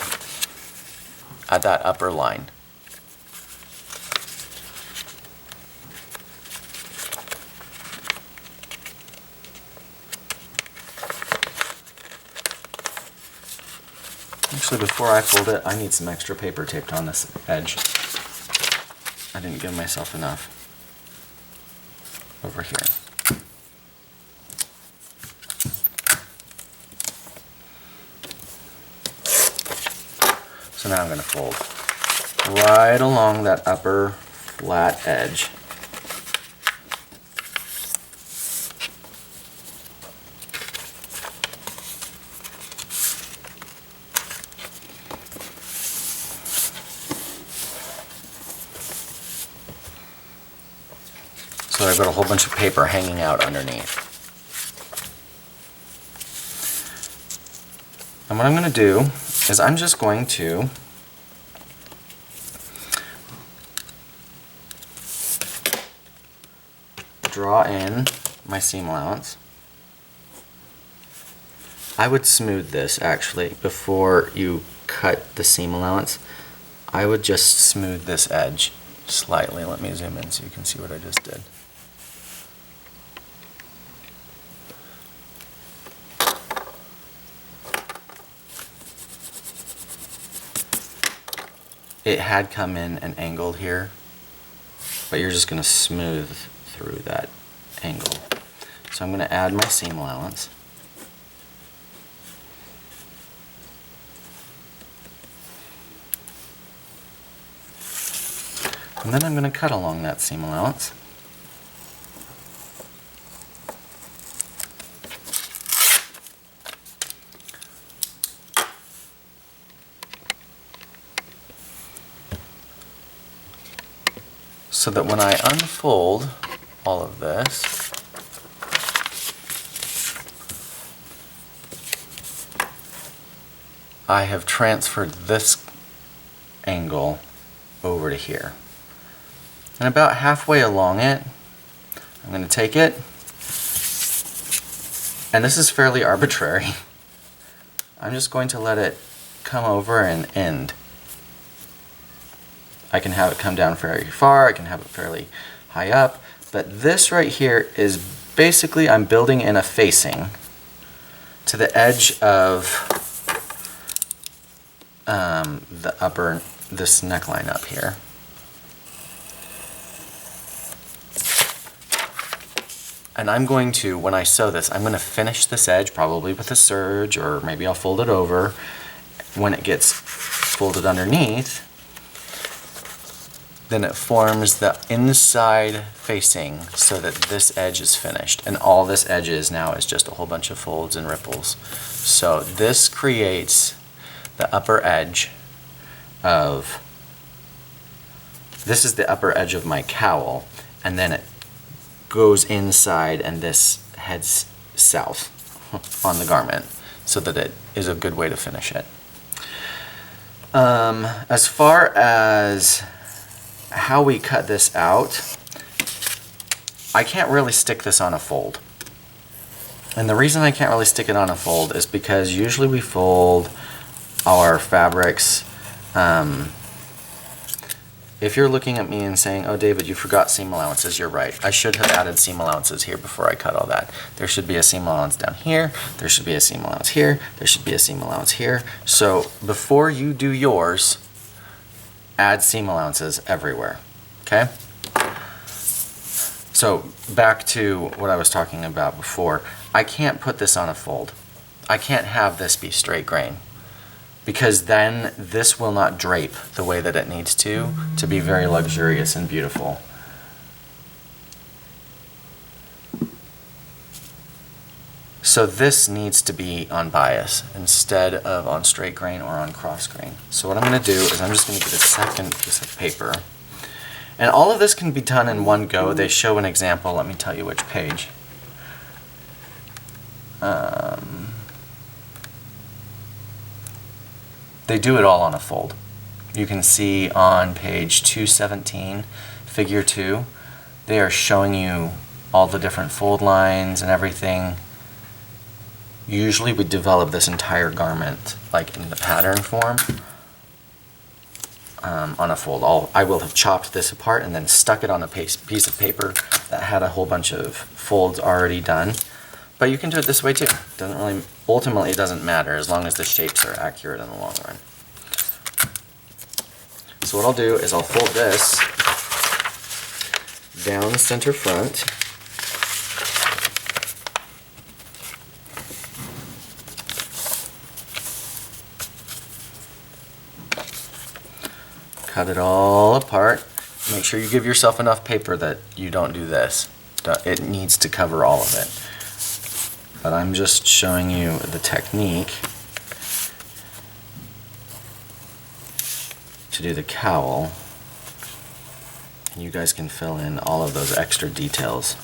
at that upper line. Actually, before I fold it, I need some extra paper taped on this edge. I didn't give myself enough over here. So now I'm going to fold right along that upper flat edge. So I've got a whole bunch of paper hanging out underneath. what I'm going to do is I'm just going to draw in my seam allowance. I would smooth this actually before you cut the seam allowance. I would just smooth this edge slightly. Let me zoom in so you can see what I just did. It had come in and angled here, but you're just going to smooth through that angle. So I'm going to add my seam allowance. And then I'm going to cut along that seam allowance. So that when I unfold all of this, I have transferred this angle over to here. And about halfway along it, I'm going to take it, and this is fairly arbitrary. I'm just going to let it come over and end. I can have it come down fairly far, I can have it fairly high up, but this right here is basically I'm building in a facing to the edge of this neckline up here. And I'm going to, when I sew this, I'm going to finish this edge probably with a serge, or maybe I'll fold it over. When it gets folded underneath, then it forms the inside facing so that this edge is finished. And all this edge is now is just a whole bunch of folds and ripples. So this creates the upper edge of, this is the upper edge of my cowl, and then it goes inside and this heads south on the garment so that it is a good way to finish it. As far as how we cut this out, I can't really stick this on a fold. And the reason I can't really stick it on a fold is because usually we fold our fabrics. If you're looking at me and saying, oh David, you forgot seam allowances, you're right. I should have added seam allowances here before I cut all that. There should be a seam allowance down here, there should be a seam allowance here, there should be a seam allowance here. So before you do yours, add seam allowances everywhere, okay? So back to what I was talking about before. I can't put this on a fold. I can't have this be straight grain, because then this will not drape the way that it needs to be very luxurious and beautiful. So this needs to be on bias instead of on straight grain or on cross grain. So what I'm going to do is I'm just going to get a second piece of paper. And all of this can be done in one go. They show an example. Let me tell you which page. They do it all on a fold. You can see on page 217, figure 2, they are showing you all the different fold lines and everything. Usually we develop this entire garment like in the pattern form on a fold. I will have chopped this apart and then stuck it on a piece of paper that had a whole bunch of folds already done. But you can do it this way too. Ultimately it doesn't matter as long as the shapes are accurate in the long run. So what I'll do is I'll fold this down center front. Cut it all apart. Make sure you give yourself enough paper that you don't do this. It needs to cover all of it. But I'm just showing you the technique to do the cowl. And you guys can fill in all of those extra details.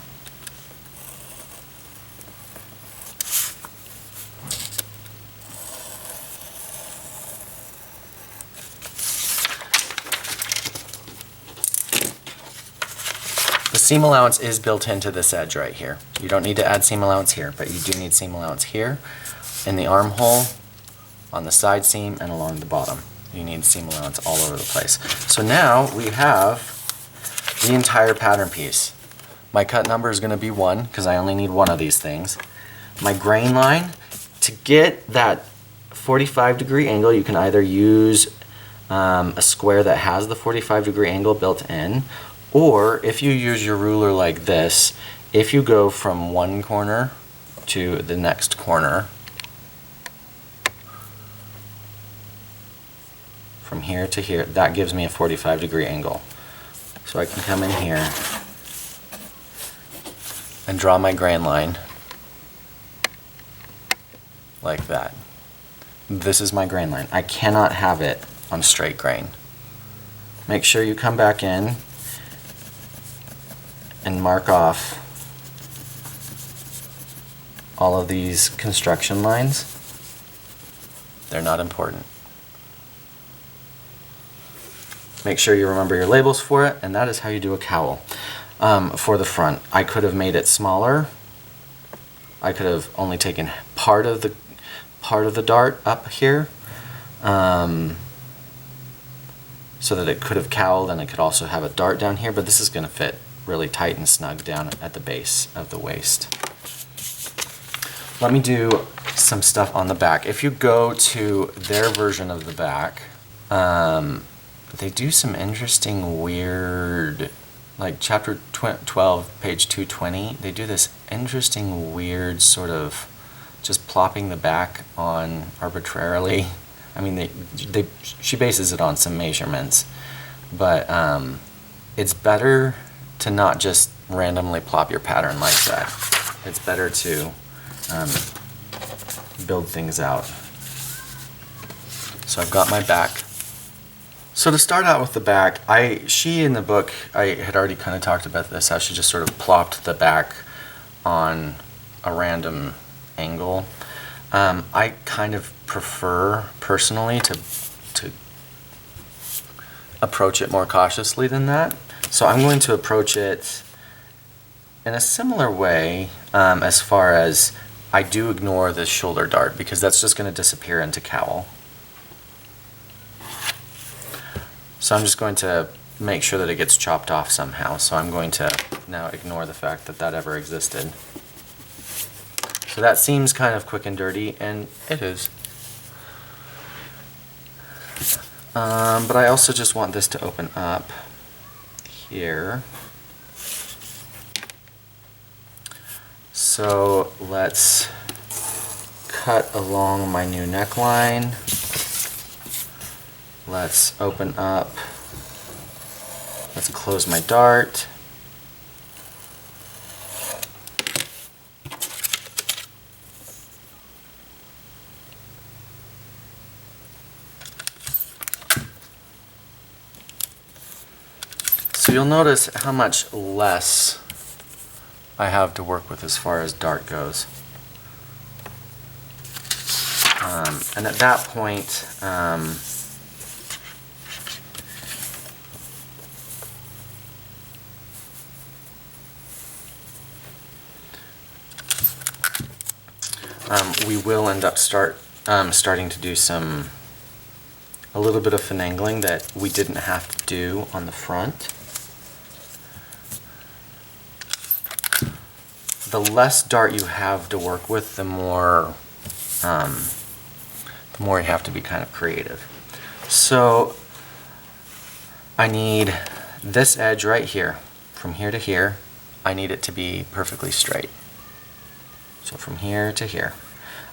seam allowance is built into this edge right here. You don't need to add seam allowance here, but you do need seam allowance here, in the armhole, on the side seam, and along the bottom. You need seam allowance all over the place. So now we have the entire pattern piece. My cut number is going to be 1 because I only need one of these things. My grain line, to get that 45-degree angle, you can either use a square that has the 45-degree angle built in, or if you use your ruler like this, if you go from one corner to the next corner, from here to here, that gives me a 45-degree angle. So I can come in here and draw my grain line like that. This is my grain line. I cannot have it on straight grain. Make sure you come back in and mark off all of these construction lines. They're not important. Make sure you remember your labels for it, and that is how you do a cowl. For the front, I could have made it smaller. I could have only taken part of the dart up here, so that it could have cowled, and it could also have a dart down here, but this is going to fit really tight and snug down at the base of the waist. Let me do some stuff on the back. If you go to their version of the back, they do some interesting weird, like chapter 12, page 220, they do this interesting weird sort of just plopping the back on arbitrarily. I mean, she bases it on some measurements, but it's better to not just randomly plop your pattern like that. It's better to build things out. So I've got my back. So to start out with the back, she in the book, I had already kind of talked about this, how she just sort of plopped the back on a random angle. I kind of prefer, personally, to approach it more cautiously than that. So I'm going to approach it in a similar way, as far as I do ignore this shoulder dart, because that's just going to disappear into cowl. So I'm just going to make sure that it gets chopped off somehow. So I'm going to now ignore the fact that that ever existed. So that seems kind of quick and dirty, and it is. But I also just want this to open up here. So let's cut along my new neckline. Let's open up. Let's close my dart. So you'll notice how much less I have to work with as far as dart goes. And at that point, we will end up starting to do a little bit of finagling that we didn't have to do on the front. The less dart you have to work with, the more you have to be kind of creative. So I need this edge right here, from here to here, I need it to be perfectly straight. So from here to here.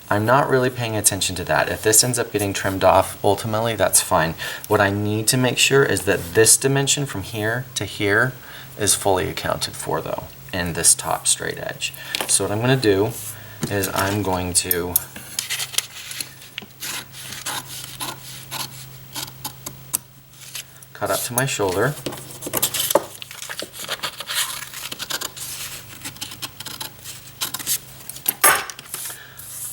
I'm not really paying attention to that. If this ends up getting trimmed off, ultimately, that's fine. What I need to make sure is that this dimension from here to here is fully accounted for, though, in this top straight edge. So what I'm going to do is I'm going to cut up to my shoulder.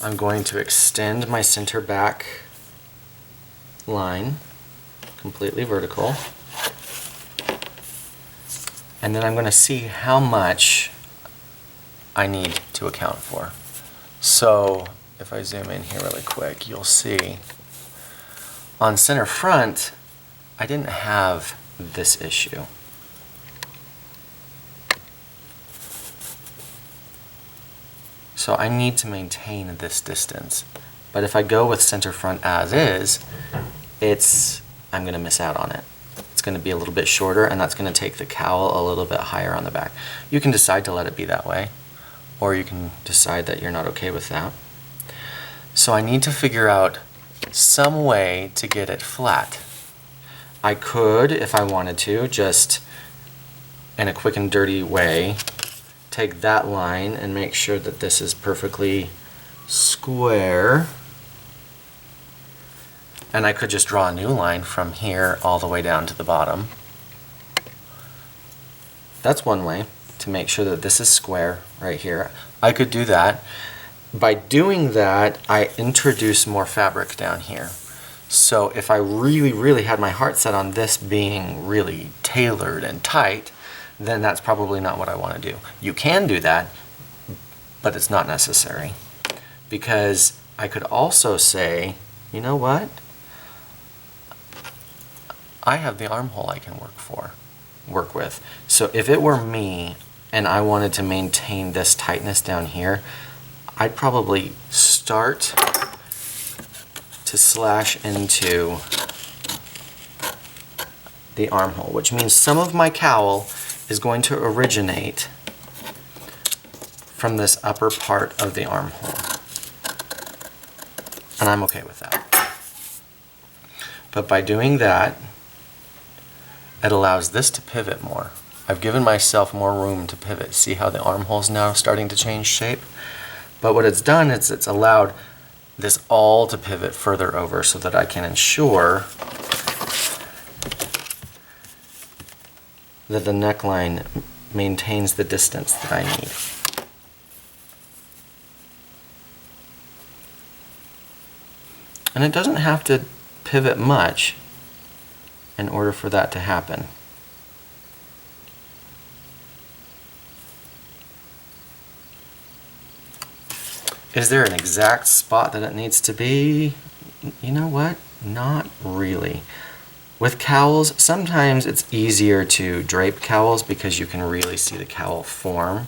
I'm going to extend my center back line completely vertical. And then I'm going to see how much I need to account for. So if I zoom in here really quick, you'll see on center front, I didn't have this issue. So I need to maintain this distance. But if I go with center front as is, I'm going to miss out on it. It's going to be a little bit shorter, and that's going to take the cowl a little bit higher on the back. You can decide to let it be that way, or you can decide that you're not okay with that. So I need to figure out some way to get it flat. I could, if I wanted to, just in a quick and dirty way, take that line and make sure that this is perfectly square. And I could just draw a new line from here all the way down to the bottom. That's one way to make sure that this is square right here. I could do that. By doing that, I introduce more fabric down here. So if I really, really had my heart set on this being really tailored and tight, then that's probably not what I want to do. You can do that, but it's not necessary. Because I could also say, you know what? I have the armhole I can work with. So if it were me and I wanted to maintain this tightness down here, I'd probably start to slash into the armhole, which means some of my cowl is going to originate from this upper part of the armhole. And I'm okay with that. But by doing that, it allows this to pivot more. I've given myself more room to pivot. See how the armhole's now starting to change shape? But what it's done is it's allowed this all to pivot further over so that I can ensure that the neckline maintains the distance that I need. And it doesn't have to pivot much in order for that to happen. Is there an exact spot that it needs to be? You know what? Not really. With cowls, sometimes it's easier to drape cowls because you can really see the cowl form,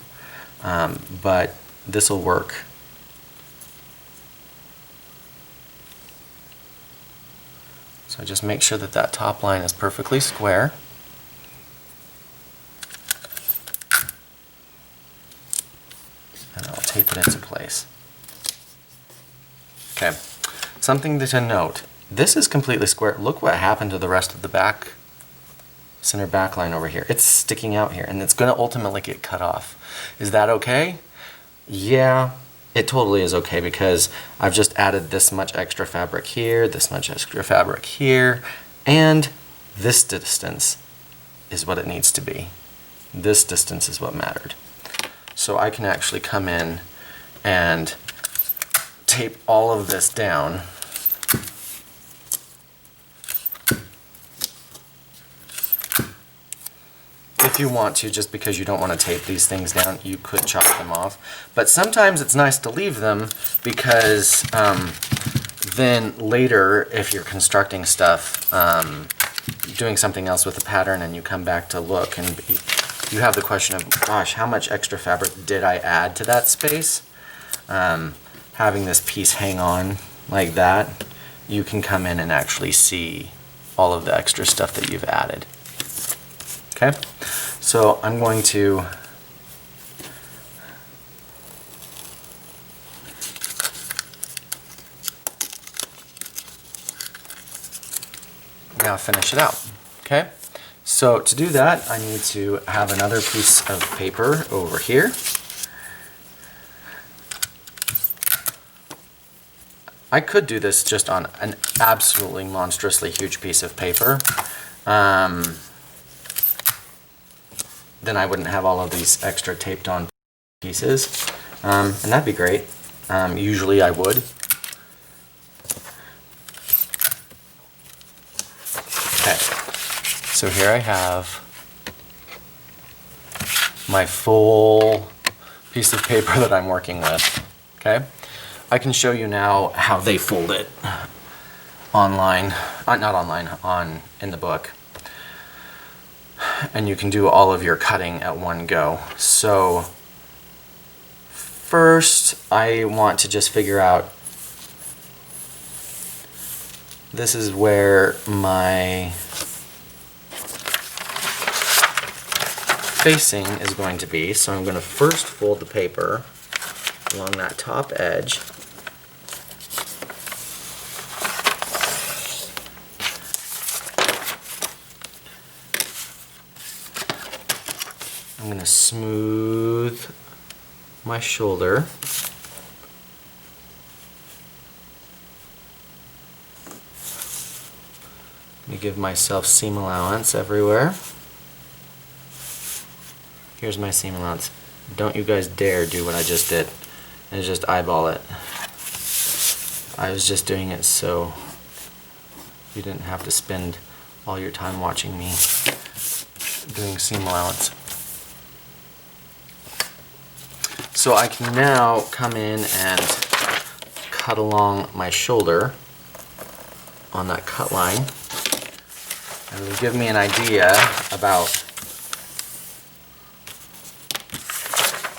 but this will work. So just make sure that that top line is perfectly square. And I'll tape it into place. Okay, something to note. This is completely square. Look what happened to the rest of the back, center back line over here. It's sticking out here, and it's going to ultimately get cut off. Is that okay? Yeah, it totally is okay because I've just added this much extra fabric here, this much extra fabric here, and this distance is what it needs to be. This distance is what mattered. So I can actually come in and tape all of this down. If you want to, just because you don't want to tape these things down, you could chop them off. But sometimes it's nice to leave them because then later, if you're constructing stuff, doing something else with the pattern and you come back to look and you have the question of, gosh, how much extra fabric did I add to that space? Having this piece hang on like that, you can come in and actually see all of the extra stuff that you've added. Okay, so I'm going to now finish it out. Okay, so to do that, I need to have another piece of paper over here. I could do this just on an absolutely monstrously huge piece of paper. Then I wouldn't have all of these extra taped on pieces, and that'd be great. Usually I would. Okay, so here I have my full piece of paper that I'm working with. Okay? I can show you now how they fold it online, not online, in the book. And you can do all of your cutting at one go. So first I want to just figure out, this is where my facing is going to be. So I'm going to first fold the paper along that top edge. I'm going to smooth my shoulder. Let me give myself seam allowance everywhere. Here's my seam allowance. Don't you guys dare do what I just did and just eyeball it. I was just doing it so you didn't have to spend all your time watching me doing seam allowance. So I can now come in and cut along my shoulder on that cut line. And it'll give me an idea about,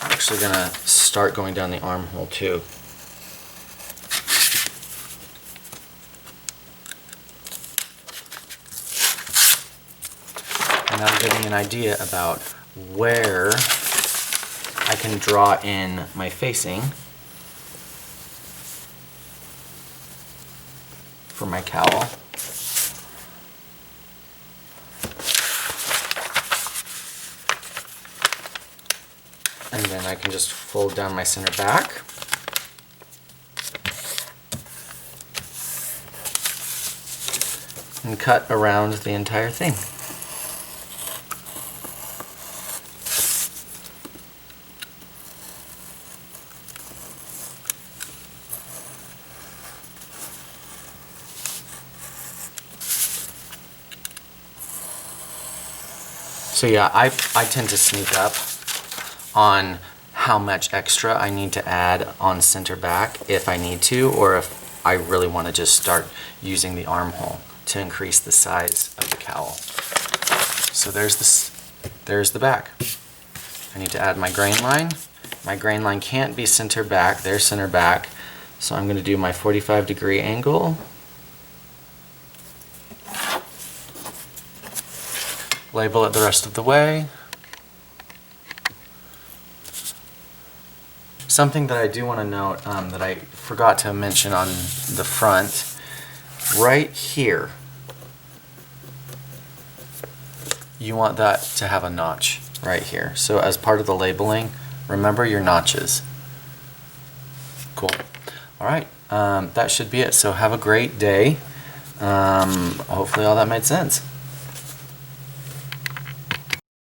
I'm actually going to start going down the armhole too. And that'll give me an idea about where I can draw in my facing for my cowl. And then I can just fold down my center back. And cut around the entire thing. So yeah, I tend to sneak up on how much extra I need to add on center back if I need to, or if I really want to just start using the armhole to increase the size of the cowl. So there's the back. I need to add my grain line. My grain line can't be center back, there's center back. So I'm going to do my 45-degree angle. Label it the rest of the way. Something that I do want to note that I forgot to mention on the front, right here, you want that to have a notch right here. So as part of the labeling, remember your notches. Cool. All right, that should be it. So have a great day. Hopefully all that made sense.